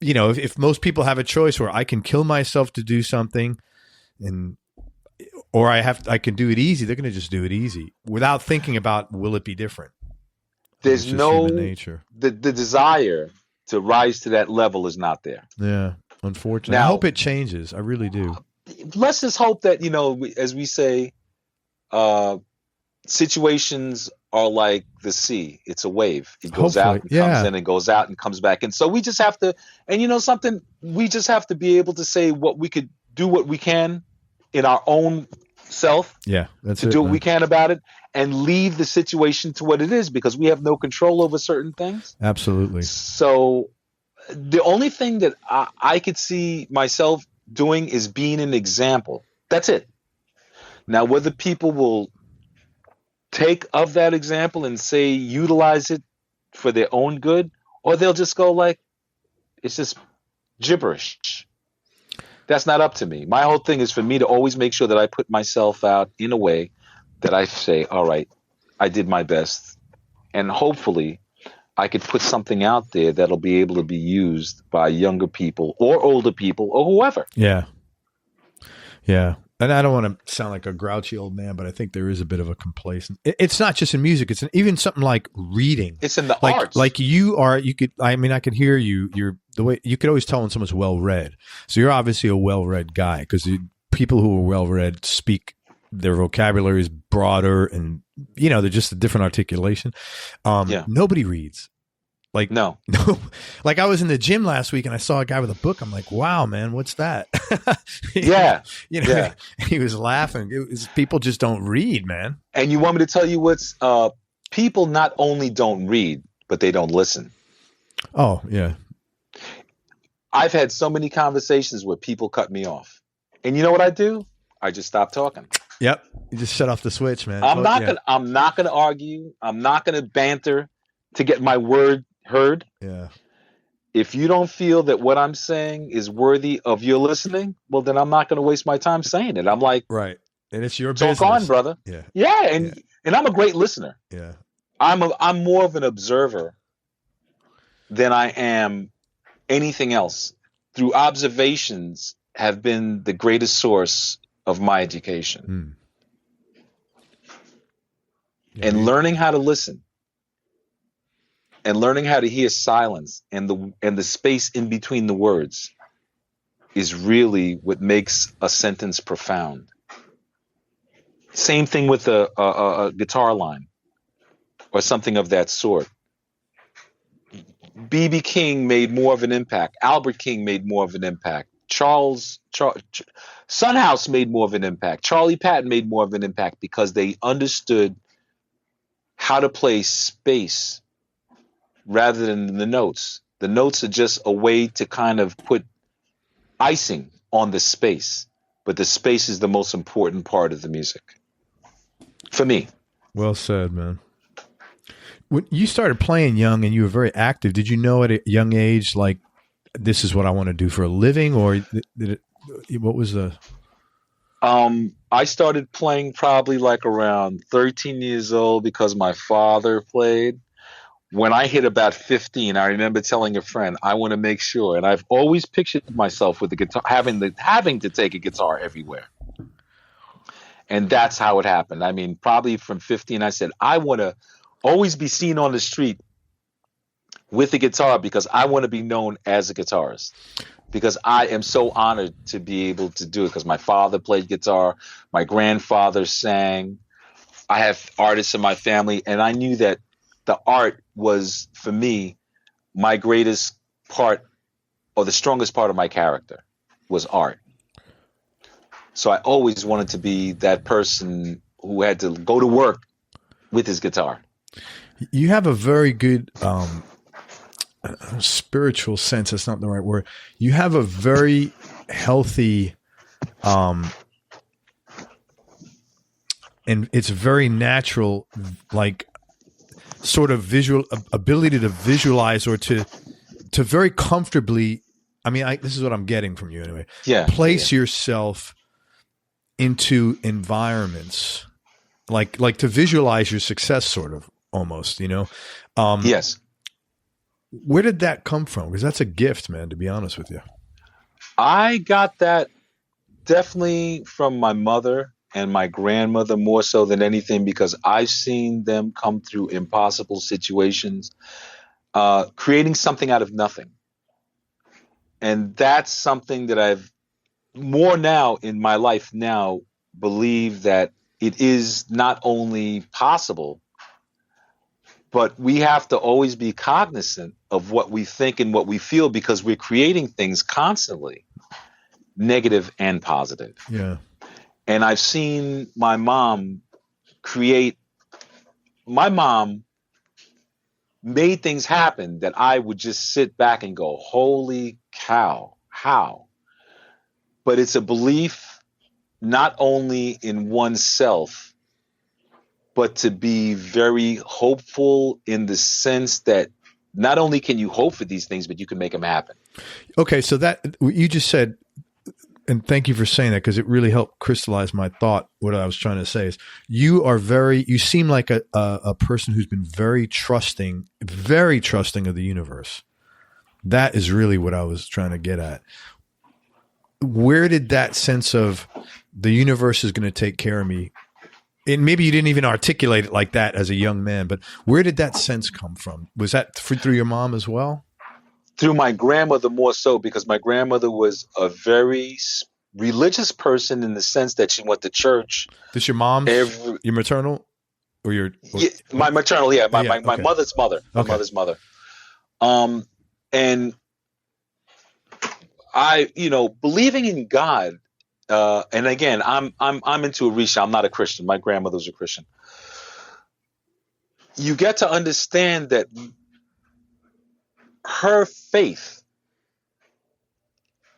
if most people have a choice where I can kill myself to do something or I can do it easy, they're going to just do it easy without thinking about, will it be different? There's no nature. The desire to rise to that level is not there. Yeah, unfortunately. Now, I hope it changes. I really do. Let's just hope that, as we say, situations are like the sea. It's a wave. It goes Hopefully, out and yeah. comes in and goes out and comes back. And so we just have to, and you know something, we just have to be able to say what we could do, what we can in our own self. Yeah, that's to it, do what man. we can about it and leave the situation to what it is, because we have no control over certain things. Absolutely. So the only thing that I could see myself doing is being an example. That's it. Now, whether people will take of that example and say utilize it for their own good, or they'll just go like, it's just gibberish. That's not up to me. My whole thing is for me to always make sure that I put myself out in a way that I say, all right, I did my best. And hopefully I could put something out there that'll be able to be used by younger people or older people or whoever. Yeah. Yeah. And I don't want to sound like a grouchy old man, but I think there is a bit of a complacent. It's not just in music. It's even something like reading. It's in the like, arts. Like I could hear you. You're the way you could always tell when someone's well-read. So you're obviously a well-read guy, because people who are well-read speak, their vocabulary is broader, and they're just a different articulation. Nobody reads. Like, no, like I was in the gym last week and I saw a guy with a book. I'm like, wow, man, what's that? He was laughing. People just don't read, man. And you want me to tell you what's, people not only don't read, but they don't listen. Oh, yeah. I've had so many conversations where people cut me off. And you know what I do? I just stop talking. Yep. You just shut off the switch, man. I'm not going to argue. I'm not going to banter to get my word heard. Yeah. If you don't feel that what I'm saying is worthy of your listening, well, then I'm not going to waste my time saying it. I'm like, right. And it's your business. Talk on, brother. Yeah. Yeah. And I'm a great listener. Yeah. I'm more of an observer than I am anything else. Through observations have been the greatest source of my education. Yeah, and learning how to listen. And learning how to hear silence and the space in between the words is really what makes a sentence profound. Same thing with a guitar line or something of that sort. B.B. King made more of an impact. Albert King made more of an impact. Sunhouse made more of an impact. Charlie Patton made more of an impact because they understood how to play space rather than the notes. The notes are just a way to kind of put icing on the space, but the space is the most important part of the music for me. Well said, man. When you started playing young and you were very active, did you know at a young age, like, this is what I want to do for a living, or what was the... I started playing probably like around 13 years old because my father played. When I hit about 15, I remember telling a friend, I want to make sure, and I've always pictured myself with the guitar, having to take a guitar everywhere. And that's how it happened. I mean, probably from 15, I said, I want to always be seen on the street with a guitar because I want to be known as a guitarist. Because I am so honored to be able to do it, because my father played guitar, my grandfather sang, I have artists in my family, and I knew that the art was, for me, my greatest part, or the strongest part of my character was art. So I always wanted to be that person who had to go to work with his guitar. You have a very good spiritual sense. That's not the right word. You have a very healthy, and it's very natural, like, sort of visual ability to visualize, or to very comfortably. I mean, this is what I'm getting from you anyway. Yeah. Place yourself into environments, like to visualize your success, sort of, almost, Yes. Where did that come from? Because that's a gift, man, to be honest with you. I got that definitely from my mother and my grandmother, more so than anything, because I've seen them come through impossible situations, creating something out of nothing. And that's something that I've more now in my life now believe that it is not only possible, but we have to always be cognizant of what we think and what we feel, because we're creating things constantly, negative and positive. Yeah. And I've seen my mom made things happen that I would just sit back and go, holy cow, how? But it's a belief not only in oneself, but to be very hopeful in the sense that not only can you hope for these things, but you can make them happen. Okay, so that you just said, and thank you for saying that, because it really helped crystallize my thought. What I was trying to say is you seem like a person who's been very trusting of the universe. That is really what I was trying to get at. Where did that sense of the universe is going to take care of me, and maybe you didn't even articulate it like that as a young man, but where did that sense come from? Was that through your mom as well? Through my grandmother more so, because my grandmother was a very religious person in the sense that she went to church. This your mom's, your maternal, or your? Yeah, my maternal, yeah, my okay. mother's mother, my mother's mother. And I, believing in God, and again, I'm into Orisha. I'm not a Christian. My grandmother's a Christian. You get to understand that her faith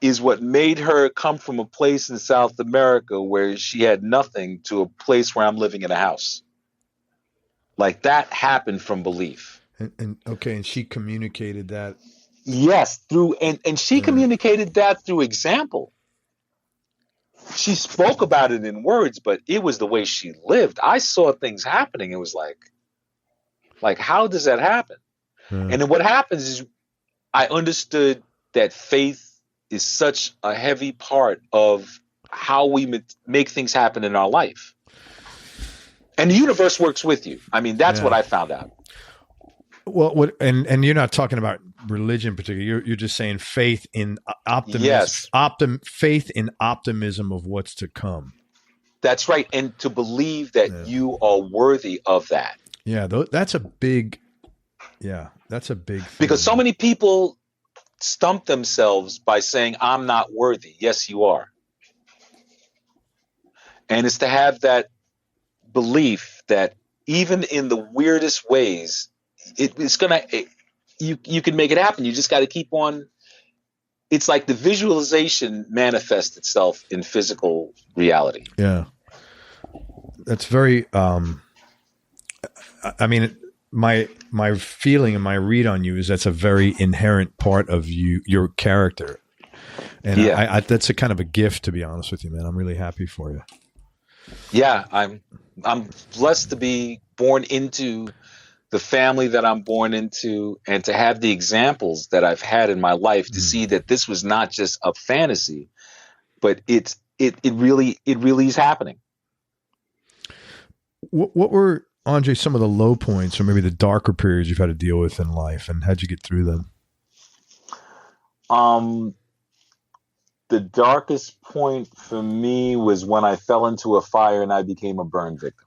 is what made her come from a place in South America where she had nothing to a place where I'm living in a house. Like, that happened from belief. And she communicated that. Yes, and she communicated that through example. She spoke about it in words, but it was the way she lived. I saw things happening. It was like, how does that happen? And then what happens is I understood that faith is such a heavy part of how we make things happen in our life. And the universe works with you. I mean, that's what I found out. Well, and you're not talking about religion particularly. You're just saying faith in optimism. Yes. Faith in optimism of what's to come. That's right. And to believe that you are worthy of that. Yeah, that's a big thing. Because so many people stump themselves by saying, I'm not worthy. Yes, you are. And it's to have that belief that even in the weirdest ways, you can make it happen. You just got to keep on. It's like the visualization manifests itself in physical reality. Yeah. That's very, I mean, my feeling and my read on you is that's a very inherent part of your character. And I that's a kind of a gift, to be honest with you, man. I'm really happy for you. Yeah. I'm blessed to be born into the family that I'm born into, and to have the examples that I've had in my life to see that this was not just a fantasy, but it really is happening. What were, Andre, some of the low points or maybe the darker periods you've had to deal with in life, and how'd you get through them? The darkest point for me was when I fell into a fire and I became a burn victim.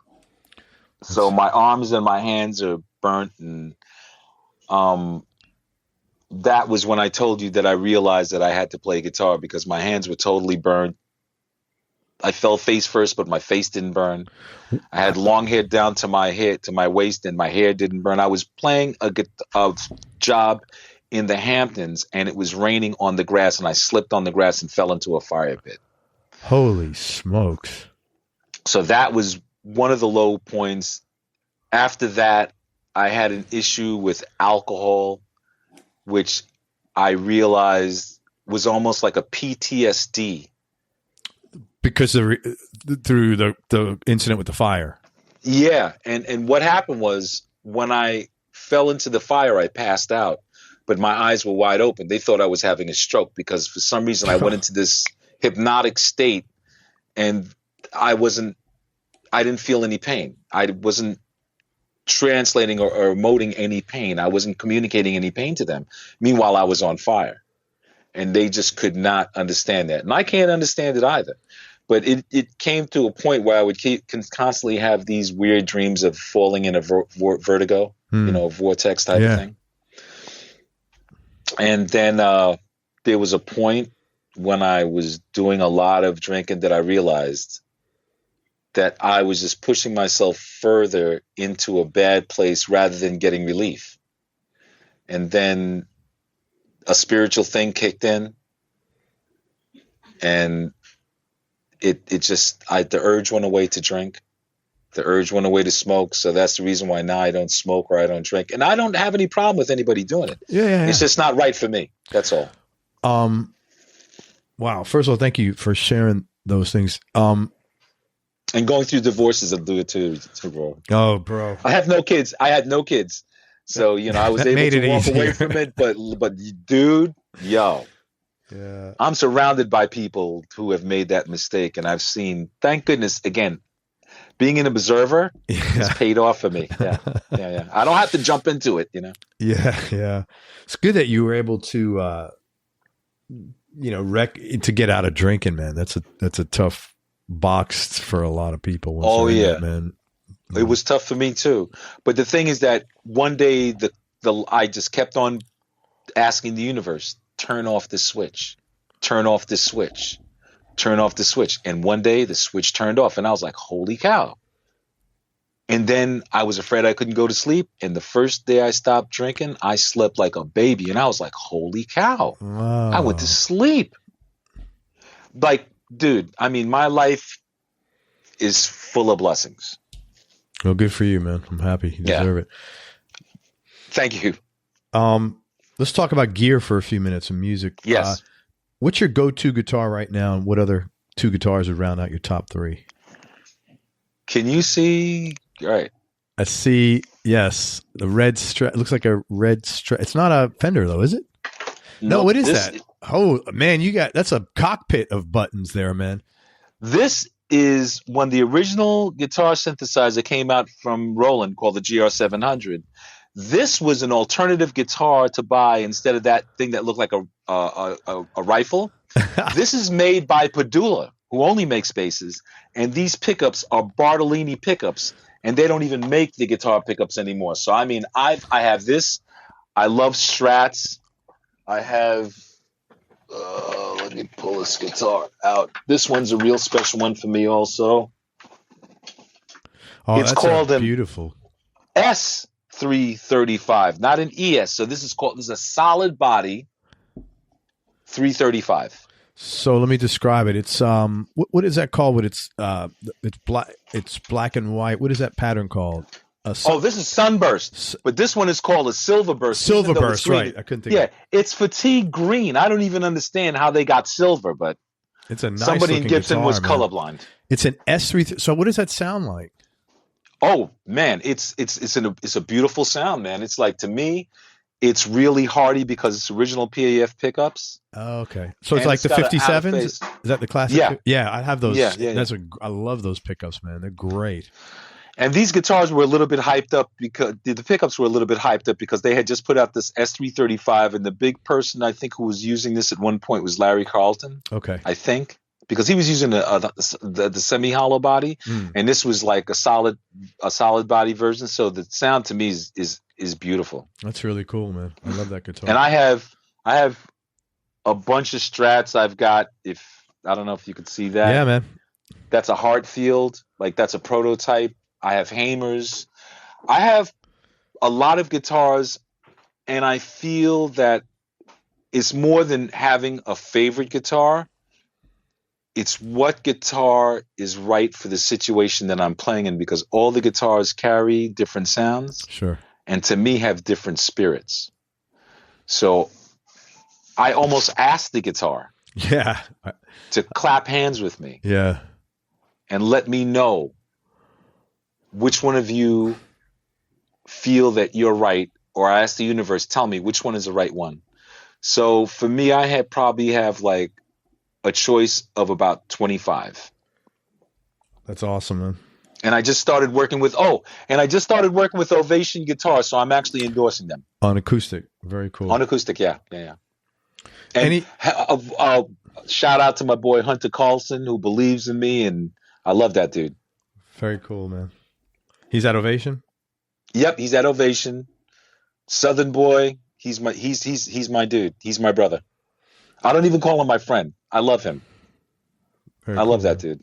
So my arms and my hands are burnt, and that was when I told you that I realized that I had to play guitar, because my hands were totally burned. I fell face first, but my face didn't burn. I had long hair down to my head, to my waist, and my hair didn't burn. I was playing a job in the Hamptons, and it was raining on the grass, and I slipped on the grass and fell into a fire pit. Holy smokes. So that was one of the low points. After that, I had an issue with alcohol, which I realized was almost like a PTSD. Because through the incident with the fire. Yeah. And what happened was, when I fell into the fire, I passed out, but my eyes were wide open. They thought I was having a stroke, because for some reason I went into this hypnotic state, and I didn't feel any pain. I wasn't translating or emoting any pain. I wasn't communicating any pain to them. Meanwhile, I was on fire, and they just could not understand that. And I can't understand it either. But it came to a point where I would constantly have these weird dreams of falling in a vertigo, a vortex type of thing. And then there was a point when I was doing a lot of drinking that I realized that I was just pushing myself further into a bad place rather than getting relief. And then a spiritual thing kicked in, and the urge went away to drink. The urge went away to smoke. So that's the reason why now I don't smoke or I don't drink. And I don't have any problem with anybody doing it. Yeah. It's just not right for me. That's all. Wow. First of all, thank you for sharing those things. And going through divorces, I'll do it too, bro. Oh, bro. I have no kids. I had no kids. So, I was able to walk away from it. But dude, yo. Yeah. I'm surrounded by people who have made that mistake. And I've seen, thank goodness, again, being an observer has paid off for me. Yeah. I don't have to jump into it, Yeah. It's good that you were able to, to get out of drinking, man. That's a tough box for a lot of people. Oh yeah, man. It was tough for me too. But the thing is that one day I just kept on asking the universe, turn off the switch, turn off the switch, turn off the switch. And one day the switch turned off and I was like, holy cow. And then I was afraid I couldn't go to sleep. And the first day I stopped drinking, I slept like a baby. And I was like, holy cow. Wow. I went to sleep. Like, dude, I mean, my life is full of blessings. Well, good for you, man. I'm happy. You deserve it. Thank you. Let's talk about gear for a few minutes and music. Yes. What's your go-to guitar right now, and what other two guitars would round out your top three? Can you see? All right. I see. Yes, the red strap. It looks like a red strap. It's not a Fender, though, is it? No, what is that? Oh man, that's a cockpit of buttons there, man. This is when the original guitar synthesizer came out from Roland, called the GR700. This was an alternative guitar to buy instead of that thing that looked like a rifle. This is made by Padula, who only makes basses, and these pickups are Bartolini pickups, and they don't even make the guitar pickups anymore. So I mean, I have this. I love Strats. I have. Let me pull this guitar out. This one's a real special one for me, also. Oh, it's called beautiful S335, not an ES. So this is a solid body 335. So let me describe it. It's what is that called? It's black. It's black and white. What is that pattern called? This is Sunburst, but this one is called a Silverburst. Silverburst, right? I couldn't think. Yeah, it's fatigue green. I don't even understand how they got silver, but it's a nice somebody in Gibson guitar, was man. colorblind. It's an S3. So what does that sound like? Oh man, it's a beautiful sound, man. It's like, to me, it's really hardy because it's original PAF pickups. Oh, okay. So it's like the 57s. Is that the classic? Yeah. I have those. Yeah. I love those pickups, man. They're great. And these guitars were a little bit hyped up because the pickups were a little bit hyped up because they had just put out this S335, and the big person I think who was using this at one point was Larry Carlton. Okay. I think because he was using the semi-hollow body, and this was like a solid body version. So the sound to me is beautiful. That's really cool, man. I love that guitar. And I have a bunch of Strats. I've got, I don't know if you could see that. Yeah, man. That's a Hartfield. Like, that's a prototype. I have Hamers. I have a lot of guitars, and I feel that it's more than having a favorite guitar. It's what guitar is right for the situation that I'm playing in, because all the guitars carry different sounds. Sure. And to me have different spirits. So I almost asked the guitar to clap hands with me. Yeah. And let me know which one of you feel that you're right, or I ask the universe, tell me which one is the right one. So for me, I probably have like a choice of about 25. That's awesome, man. And I just started working with Ovation Guitar, so I'm actually endorsing them. On acoustic. Very cool. On acoustic, yeah. And Shout out to my boy Hunter Carlson, who believes in me, and I love that dude. Very cool, man. He's at Ovation? Yep, he's at Ovation. Southern boy. He's my dude. He's my brother. I don't even call him my friend. I love him. Very I cool, love that man.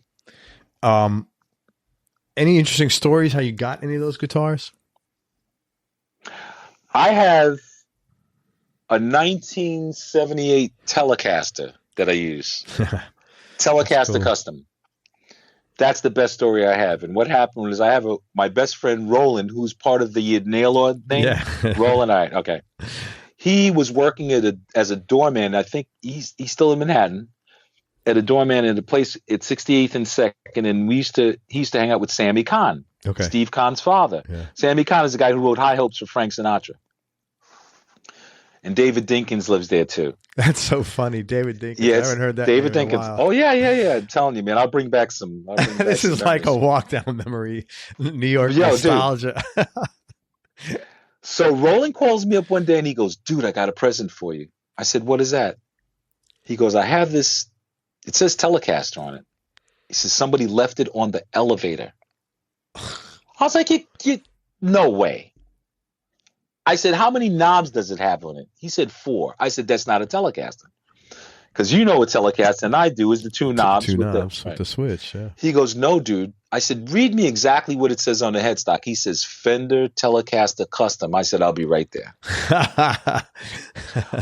dude. Any interesting stories how you got any of those guitars? I have a 1978 Telecaster that I use. Telecaster cool. Custom. That's the best story I have. And what happened was I have my best friend Roland, who's part of the nail on thing. Yeah. Roland, all right, okay. He was working as a doorman. I think he's still in Manhattan, at a doorman in a place at 68th and 2nd. And he used to hang out with Sammy Kahn, Okay. Steve Kahn's father. Yeah. Sammy Kahn is the guy who wrote High Hopes for Frank Sinatra. And David Dinkins lives there too. That's so funny. David Dinkins. Yes, I haven't heard that David name in a Dinkins. while. Oh yeah. I'm telling you, man. I'll bring back some. This is like a walk down memory, New York Yo, nostalgia. So Roland calls me up one day and he goes, "Dude, I got a present for you." I said, "What is that?" He goes, "I have this. It says Telecaster on it." He says, "Somebody left it on the elevator." I was like, no way. I said, "How many knobs does it have on it?" He said 4. I said, "That's not a Telecaster." Because you know what Telecaster and I do is the two knobs. With right. the switch, yeah. He goes, "No, dude." I said, "Read me exactly what it says on the headstock." He says, "Fender Telecaster Custom." I said, "I'll be right there."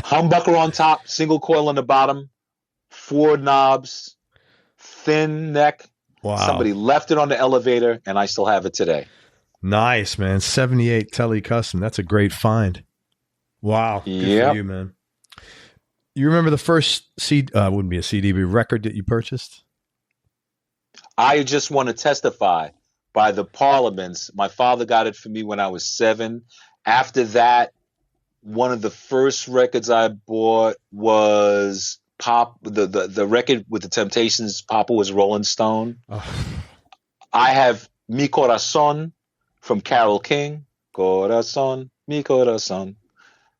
Humbucker on top, single coil on the bottom, 4 knobs, thin neck. Wow. Somebody left it on the elevator, and I still have it today. Nice, man. 78 Tele Custom. That's a great find. Wow. Good for you, man. You remember the first wouldn't be a CD, but record that you purchased? I just want to testify by the Parliaments. My father got it for me when I was 7. After that, one of the first records I bought was the record with the Temptations. Papa was Rolling Stone. Oh. I have Mi Corazon from Carole King. Corazon, mi corazon.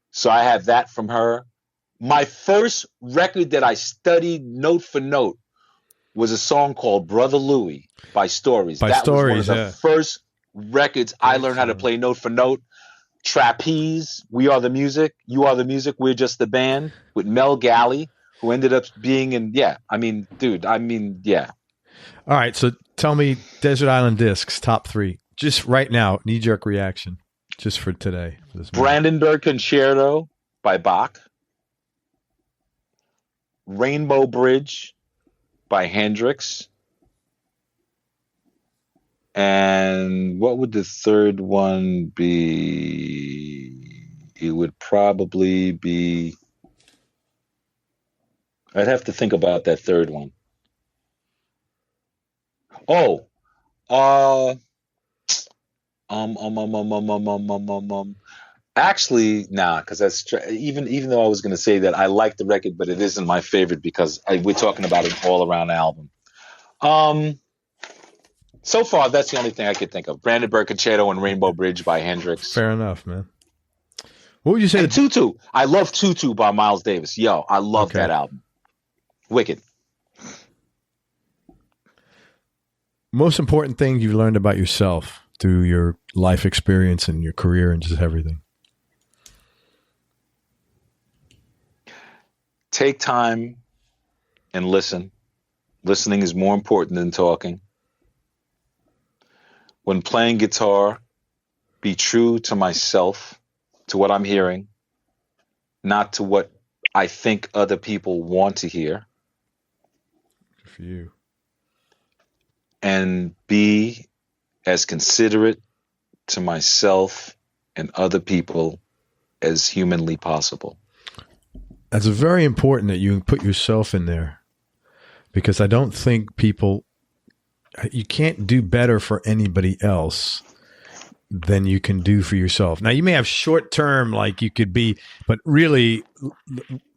So I have that from her. My first record that I studied note for note was a song called Brother Louie by Stories. By that Stories, was one of the first records I learned how to play note for note. Trapeze, We Are the Music, You Are the Music, We're Just the Band, with Mel Galley, who ended up being in, yeah. All right, so tell me Desert Island Discs, top 3. Just right now, knee-jerk reaction, just for today. For this Brandenburg Concerto by Bach. Rainbow Bridge by Hendrix. And what would the third one be? It would probably be... I'd have to think about that third one. Oh, actually, nah, because that's even though I was going to say that I like the record, but it isn't my favorite because we're talking about an all-around album. So far, that's the only thing I could think of: Brandenburg Concerto and Rainbow Bridge by Hendrix. Fair enough, man. What would you say? And Tutu. I love Tutu by Miles Davis. Yo, I love that album. Wicked. Most important thing you've learned about yourself through your life experience and your career and just everything. Take time and listen. Listening is more important than talking. When playing guitar, be true to myself, to what I'm hearing, not to what I think other people want to hear. Good for you. And be as considerate to myself and other people as humanly possible. That's very important that you put yourself in there, because I don't think you can't do better for anybody else than you can do for yourself. Now, you may have short term, like you could be, but really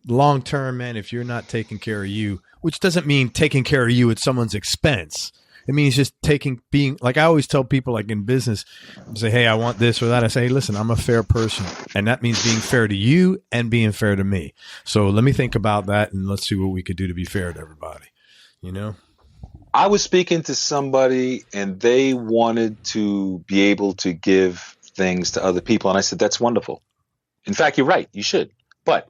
long term, man, if you're not taking care of you, which doesn't mean taking care of you at someone's expense. It means just being like I always tell people, like in business, say, hey, I want this or that. I say, hey, listen, I'm a fair person. And that means being fair to you and being fair to me. So let me think about that and let's see what we could do to be fair to everybody. You know? I was speaking to somebody and they wanted to be able to give things to other people. And I said, that's wonderful. In fact, you're right. You should. But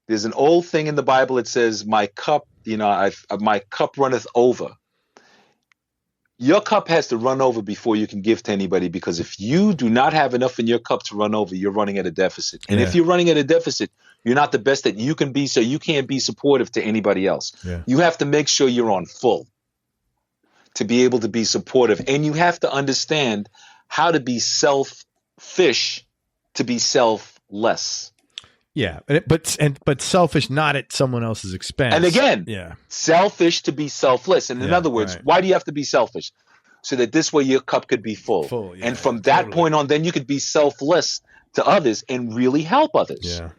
there's an old thing in the Bible that says, my cup, my cup runneth over. Your cup has to run over before you can give to anybody, because if you do not have enough in your cup to run over, you're running at a deficit. And if you're running at a deficit, you're not the best that you can be, so you can't be supportive to anybody else. Yeah. You have to make sure you're on full to be able to be supportive. And you have to understand how to be selfish to be selfless. Yeah, but selfish not at someone else's expense. And again, selfish to be selfless. And in other words, why do you have to be selfish? So that this way your cup could be full. And from that point on, then you could be selfless to others and really help others. Yeah,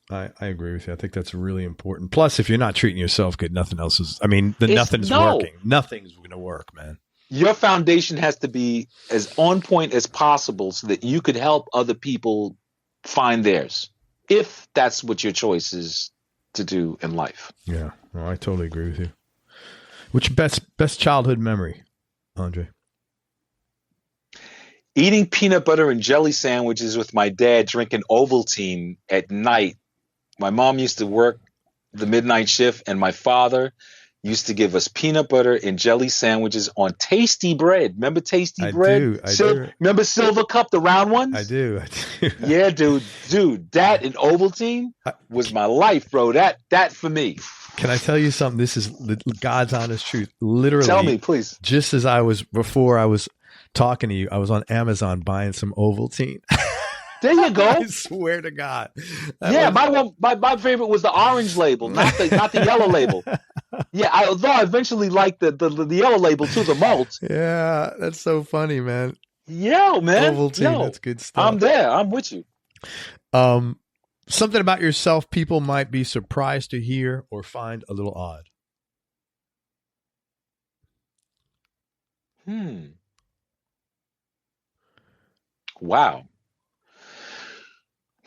I agree with you. I think that's really important. Plus, if you're not treating yourself good, nothing else is. I mean, nothing's working. Nothing's going to work, man. Your foundation has to be as on point as possible so that you could help other people find theirs, if that's what your choice is to do in life. Yeah, well, I totally agree with you. What's your best childhood memory, Andre? Eating peanut butter and jelly sandwiches with my dad, drinking Ovaltine at night. My mom used to work the midnight shift, and my father used to give us peanut butter and jelly sandwiches on Tasty Bread. Remember Tasty Bread? I do. Remember Silver Cup, the round ones? I do. Yeah, dude, that and Ovaltine was my life, bro. That for me. Can I tell you something? This is God's honest truth. Literally. Tell me, please. Just as before I was talking to you, I was on Amazon buying some Ovaltine. There you go. I swear to God. My favorite was the orange label, not the yellow label. Yeah, although I eventually liked the yellow label too, the malt. Yeah, that's so funny, man. Yeah, man. Ovaltine, that's good stuff. I'm there. I'm with you. Something about yourself people might be surprised to hear or find a little odd. Wow.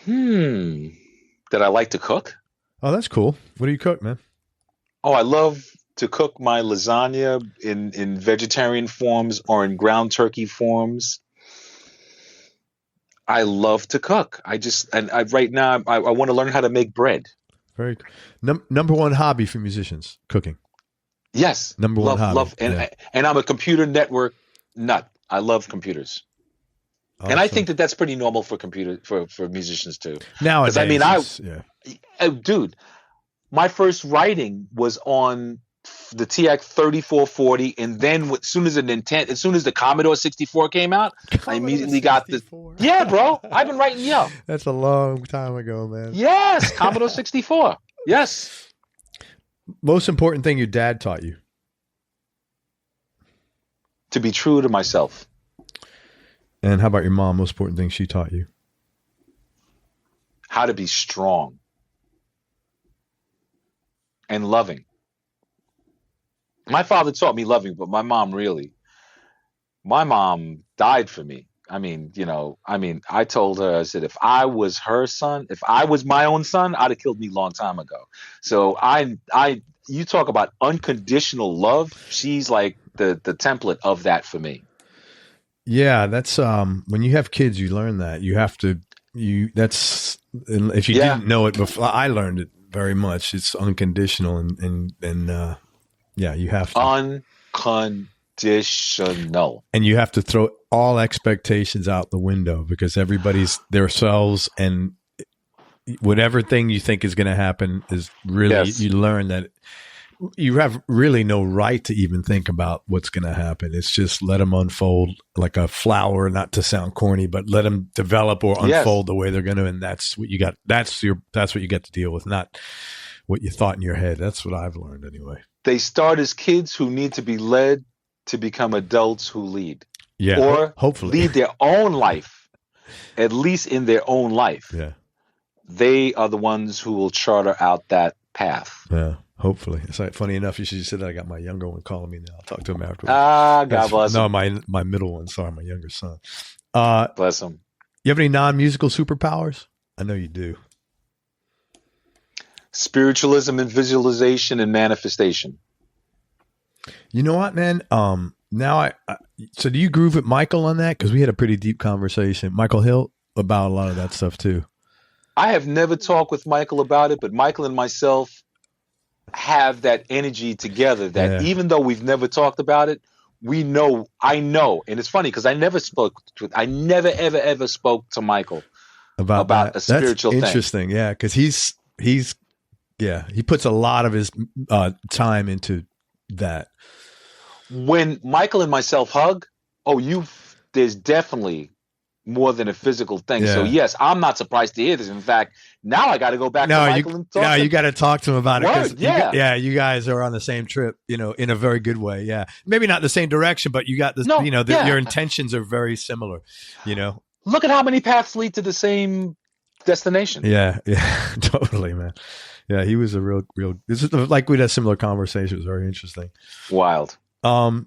That I like to cook? Oh, that's cool. What do you cook, man? Oh, I love to cook my lasagna in vegetarian forms or in ground turkey forms. I love to cook. Right now I want to learn how to make bread. Very number one hobby for musicians, cooking. Yes. Number one hobby. And I'm a computer network nut. I love computers. Awesome. And I think that's pretty normal for musicians too. Nowadays, dude, my first writing was on the TX 3440, and then as soon as the Commodore 64 came out, I immediately got the. Yeah, bro, I've been writing. Yeah, that's a long time ago, man. Yes, Commodore 64. Yes. Most important thing your dad taught you? To be true to myself. And how about your mom? Most important thing she taught you? How to be strong and loving. My father taught me loving, but my mom died for me. I told her, I said, if I was her son, if I was my own son, I'd have killed me a long time ago. So you talk about unconditional love. She's like the template of that for me. Yeah, that's when you have kids, you learn that. If you didn't know it before, I learned it very much. It's unconditional and you have to. Unconditional. And you have to throw all expectations out the window because everybody's themselves, and whatever thing you think is going to happen is really, you learn that you have really no right to even think about what's going to happen. It's just let them unfold like a flower, not to sound corny, but let them develop or unfold the way they're going to. And that's what you got. That's what you get to deal with, not what you thought in your head. That's what I've learned anyway. They start as kids who need to be led to become adults who lead. Yeah. Or hopefully lead their own life, at least in their own life. Yeah. They are the ones who will charter out that path. Yeah. Hopefully. It's like, funny enough, you should just say that. I got my younger one calling me now. I'll talk to him afterwards. God bless him. No, my middle one. Sorry, my younger son. Bless him. You have any non-musical superpowers? I know you do. Spiritualism and visualization and manifestation. You know what, man? Now so do you groove with Michael on that? Because we had a pretty deep conversation, Michael Hill, about a lot of that stuff too. I have never talked with Michael about it, but Michael and myself have that energy together that even though we've never talked about it, I know. And it's funny because I never ever spoke to Michael about a spiritual thing. Interesting. Yeah. Cause he puts a lot of his time into that. When Michael and myself hug, there's definitely more than a physical thing. Yeah. So yes, I'm not surprised to hear this. In fact, now I got to go back to Michael and talk. No, you got to talk to him about it. Word, you guys are on the same trip, in a very good way. Yeah, maybe not the same direction, but you got this. Your intentions are very similar. Look at how many paths lead to the same destination. Yeah, totally, man. Yeah, he was a real. This is like we had a similar conversation. It was very interesting. Wild. You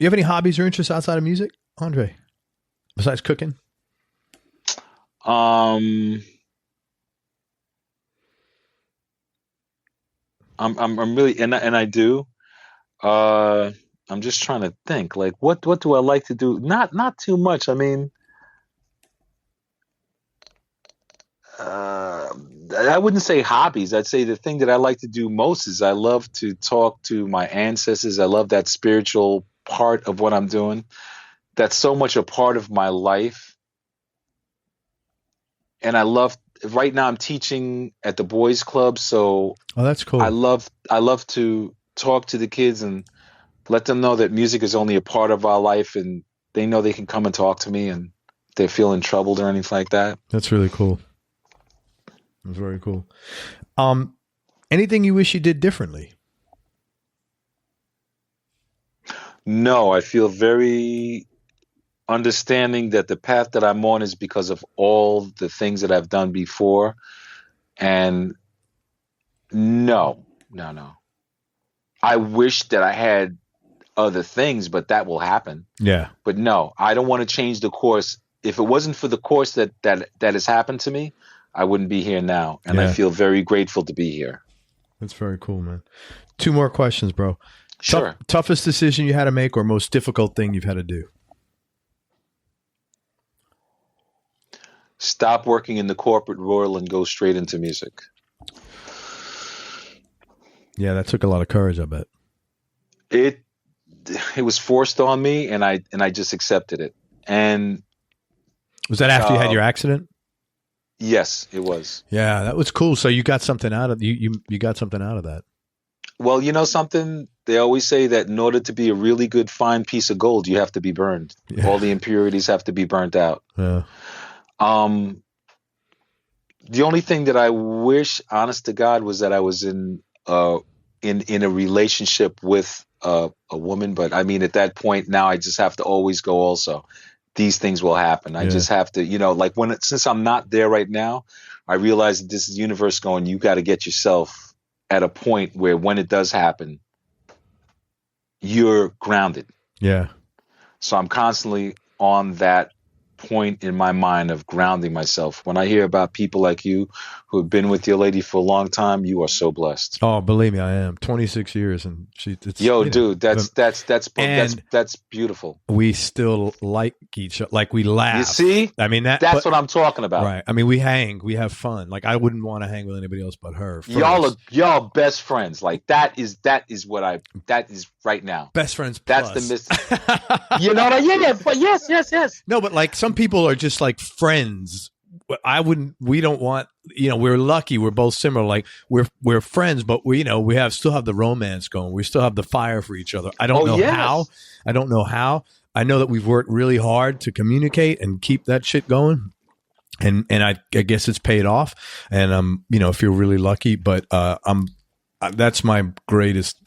have any hobbies or interests outside of music, Andre? Besides cooking? I'm really and I do. I'm just trying to think. Like, what do I like to do? Not too much. I mean, I wouldn't say hobbies. I'd say the thing that I like to do most is I love to talk to my ancestors. I love that spiritual part of what I'm doing. That's so much a part of my life. And right now I'm teaching at the boys club. So that's cool. I love to talk to the kids and let them know that music is only a part of our life, and they know they can come and talk to me and if they're feeling troubled or anything like that. That's really cool. That's very cool. Anything you wish you did differently? No, I feel very understanding that the path that I'm on is because of all the things that I've done before. And no. I wish that I had other things, but that will happen. Yeah. But no, I don't want to change the course. If it wasn't for the course that has happened to me, I wouldn't be here now. And I feel very grateful to be here. That's very cool, man. 2 more questions, bro. Sure. Toughest decision you had to make or most difficult thing you've had to do? Stop working in the corporate world and go straight into music. Yeah, that took a lot of courage, I bet. It was forced on me, and I just accepted it. And was that after you had your accident? Yes, it was. Yeah, that was cool. So you got something out of you got something out of that. Well, you know something? They always say that in order to be a really good fine piece of gold, you have to be burned. Yeah. All the impurities have to be burnt out. Yeah. The only thing that I wish, honest to God, was that I was in a relationship with a woman. But I mean, at that point now, I just have to always go also. These things will happen. I just have to, since I'm not there right now, I realize that this is the universe going, you got to get yourself at a point where when it does happen, you're grounded. Yeah. So I'm constantly on that point in my mind of grounding myself. When I hear about people like you who have been with your lady for a long time, you are so blessed. Oh, believe me, I am. 26 years, and dude, that's beautiful. We still like each other, like we laugh. You see, I mean that's what I'm talking about. Right. I mean, we hang, we have fun. Like I wouldn't want to hang with anybody else but her. First. Y'all best friends. Like that is right now. Best friends. That's the mystery. You know what I mean? Yeah, yes. No, but like some people are just like friends. We don't want, we're lucky. We're both similar. Like we're friends, but we still have the romance going. We still have the fire for each other. I don't know how. I don't know how. I know that we've worked really hard to communicate and keep that shit going. And I guess it's paid off, and I feel really lucky, but that's my greatest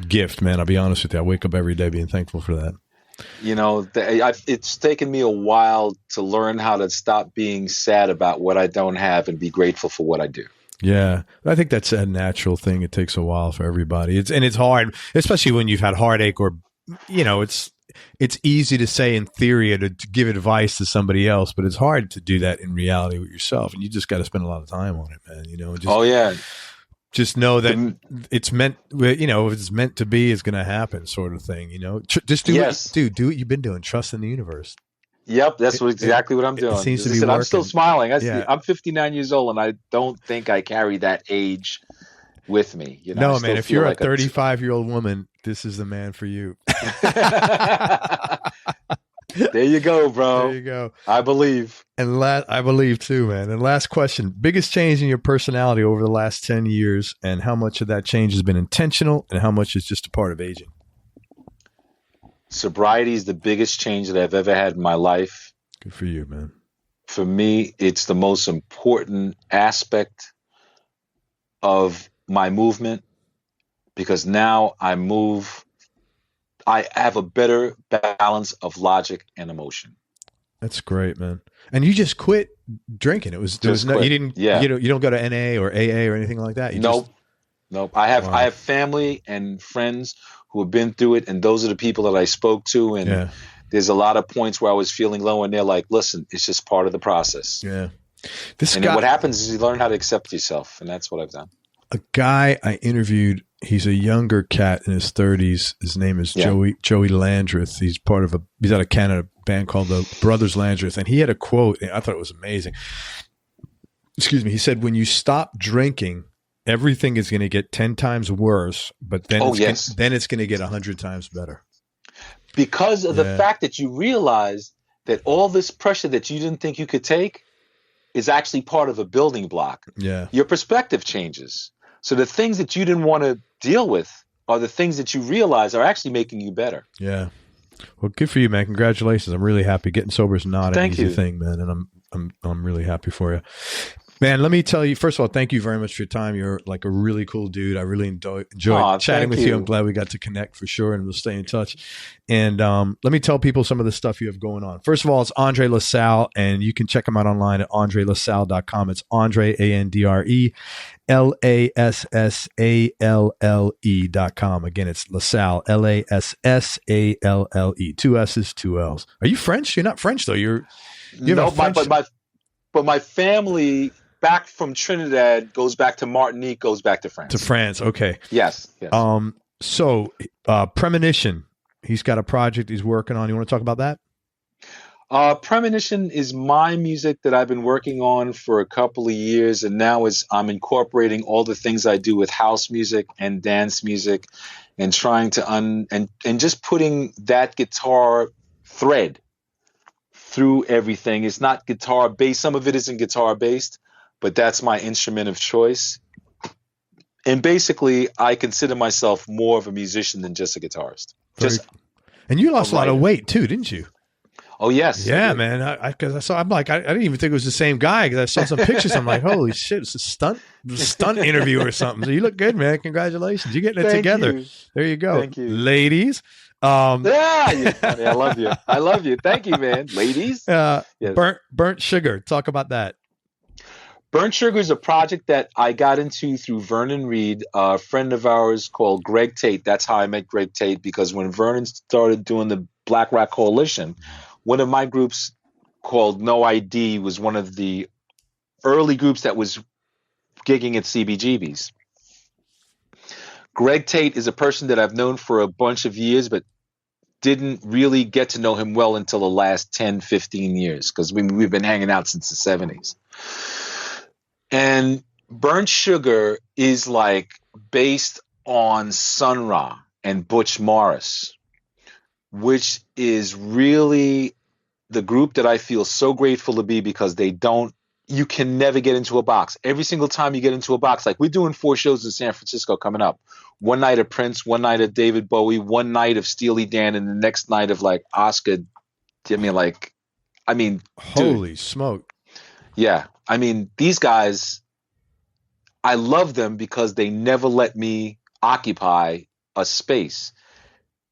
gift, man. I'll be honest with you. I wake up every day being thankful for that. It's taken me a while to learn how to stop being sad about what I don't have and be grateful for what I do. Yeah, I think that's a natural thing. It takes a while for everybody. It's hard, especially when you've had heartache or, it's easy to say in theory or to give advice to somebody else, but it's hard to do that in reality with yourself. And you just got to spend a lot of time on it, man. Just know that it's meant, if it's meant to be, it's going to happen, sort of thing. Just do do what you've been doing. Trust in the universe. Yep, that's exactly what I'm doing. It seems to be working. I'm still smiling. I'm 59 years old, and I don't think I carry that age with me. No, man. If you're a 35-year-old woman, this is the man for you. There you go, bro. There you go. I believe. And I believe too, man. And last question: biggest change in your personality over the last 10 years, and how much of that change has been intentional, and how much is just a part of aging? Sobriety is the biggest change that I've ever had in my life. Good for you, man. For me, it's the most important aspect of my movement, because now I have a better balance of logic and emotion. That's great, man. And you just quit drinking. You don't go to NA or AA or anything like that. Nope. I have family and friends who have been through it, and those are the people that I spoke to. And there's a lot of points where I was feeling low, and they're like, listen, it's just part of the process. Yeah. What happens is you learn how to accept yourself, and that's what I've done. A guy I interviewed, he's a younger cat in his 30s. His name is Joey Landreth. He's out of Canada, a band called the Brothers Landreth. And he had a quote, and I thought it was amazing. Excuse me. He said, when you stop drinking, everything is going to get 10 times worse, but then it's going to get 100 times better. Because of the fact that you realize that all this pressure that you didn't think you could take is actually part of a building block. Yeah. Your perspective changes. So the things that you didn't want to deal with are the things that you realize are actually making you better. Yeah. Well, good for you, man. Congratulations. I'm really happy. Getting sober is not an easy thing, man. And I'm really happy for you. Man, let me tell you, first of all, thank you very much for your time. You're like a really cool dude. I really enjoyed chatting with you. I'm glad we got to connect for sure, and we'll stay in touch. And let me tell people some of the stuff you have going on. First of all, it's Andre Lassalle, and you can check him out online at andrelassalle.com. It's Andre, AndreLassalle.com. Again, it's Lassalle, Lassalle. 2 S's, 2 L's. Are you French? You're not French, though. But my family back from Trinidad goes back to Martinique, goes back to France. To France, okay. Yes. So Premonition, he's got a project he's working on. You want to talk about that? Premonition is my music that I've been working on for a couple of years, and now I'm incorporating all the things I do with house music and dance music, and trying to and just putting that guitar thread through everything. It's not guitar based. Some of it isn't guitar based, but that's my instrument of choice. And basically, I consider myself more of a musician than just a guitarist. And you lost a lot of weight too, didn't you? Oh yes. Yeah, man. Because I didn't even think it was the same guy, because I saw some pictures. I'm like, holy shit, it's a stunt interview or something. So you look good, man. Congratulations. You're getting it together. There you go. Thank you. Ladies. I love you. I love you. Thank you, man. Ladies. Yes. Burnt Sugar. Talk about that. Burnt Sugar is a project that I got into through Vernon Reid, a friend of ours called Greg Tate. That's how I met Greg Tate, because when Vernon started doing the Black Rock Coalition, one of my groups called No ID was one of the early groups that was gigging at CBGB's. Greg Tate is a person that I've known for a bunch of years, but didn't really get to know him well until the last 10, 15 years, because we've been hanging out since the 70s. And Burnt Sugar is like based on Sun Ra and Butch Morris, which is really the group that I feel so grateful to be, because you can never get into a box. Every single time you get into a box, like we're doing 4 shows in San Francisco coming up. One night of Prince, one night of David Bowie, one night of Steely Dan, and the next night of like Oscar. Holy smoke. Yeah. I mean, these guys, I love them because they never let me occupy a space.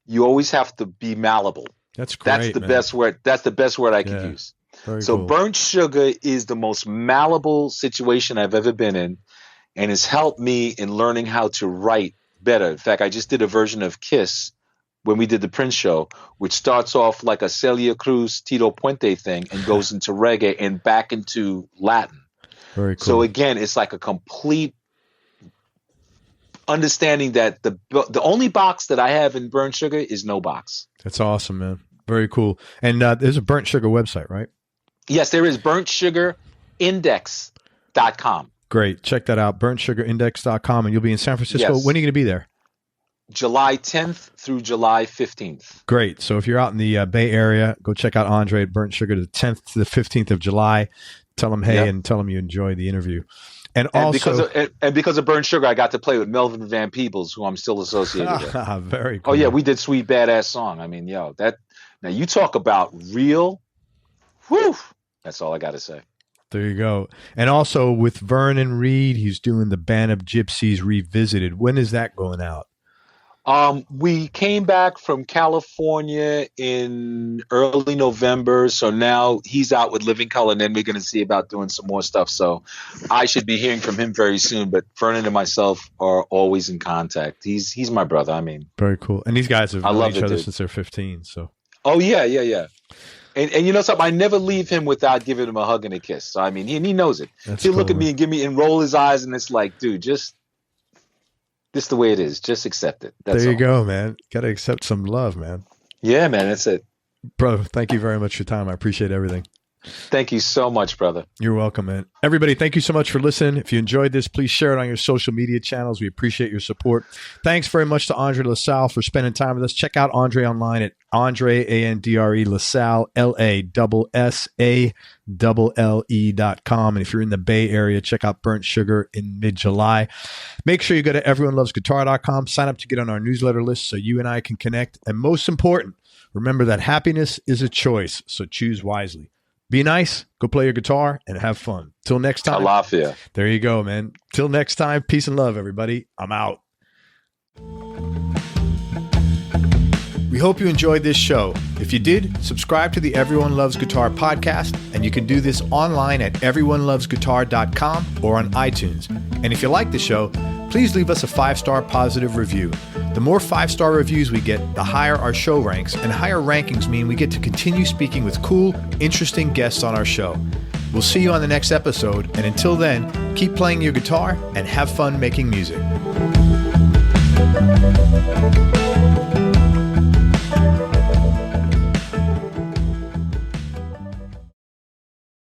You always have to be malleable. That's great. That's the best word. That's the best word I could use. Very so cool. Burnt Sugar is the most malleable situation I've ever been in. and has helped me in learning how to write better. In fact, I just did a version of Kiss when we did the Prince show, which starts off like a Celia Cruz, Tito Puente thing and goes into reggae and back into Latin. Very cool. So again, it's like a complete understanding that the only box that I have in Burnt Sugar is no box. That's awesome, man. Very cool. And there's a Burnt Sugar website, right? Yes, there is. BurntSugarIndex.com. Great. Check that out. BurntSugarIndex.com. And you'll be in San Francisco. Yes. When are you going to be there? July 10th through July 15th. Great. So if you're out in the Bay Area, go check out Andre at Burnt Sugar the 10th to the 15th of July. Tell him hey, and tell him you enjoy the interview. And also, because of Burnt Sugar, I got to play with Melvin Van Peebles, who I'm still associated with. Very cool. Oh yeah, we did Sweet Badass Song. I mean, now you talk about real. Whew. That's all I got to say. There you go. And also with Vernon Reid, he's doing the Band of Gypsies Revisited. When is that going out? We came back from California in early November, so now he's out with Living Color, and then we're going to see about doing some more stuff. So I should be hearing from him very soon. But Vernon and myself are always in contact. He's my brother. I mean, very cool. And these guys have known each other since they're 15. So. Oh yeah. And you know something? I never leave him without giving him a hug and a kiss. So I mean, he knows it. He'll look at me and roll his eyes, and it's like, dude, just. This the way it is. Just accept it. That's there you all. go, man. Got to accept some love, man. Yeah, man. That's it. Bro, thank you very much for your time. I appreciate everything. Thank you so much, brother. You're welcome, man. Everybody, thank you so much for listening. If you enjoyed this, please share it on your social media channels. We appreciate your support. Thanks very much to Andre Lassalle for spending time with us. Check out Andre online at Andre, A-N-D-R-E, Lassalle, Lassalle.com. And if you're in the Bay Area, check out Burnt Sugar in mid-July. Make sure you go to everyonelovesguitar.com. Sign up to get on our newsletter list so you and I can connect. And most important, remember that happiness is a choice, so choose wisely. Be nice, go play your guitar, and have fun. Till next time. Alafia. There you go, man. Till next time, peace and love, everybody. I'm out. We hope you enjoyed this show. If you did, subscribe to the Everyone Loves Guitar podcast, and you can do this online at everyonelovesguitar.com or on iTunes. And if you like the show, please leave us a 5-star positive review. The more 5-star reviews we get, the higher our show ranks, and higher rankings mean we get to continue speaking with cool, interesting guests on our show. We'll see you on the next episode, and until then, keep playing your guitar and have fun making music.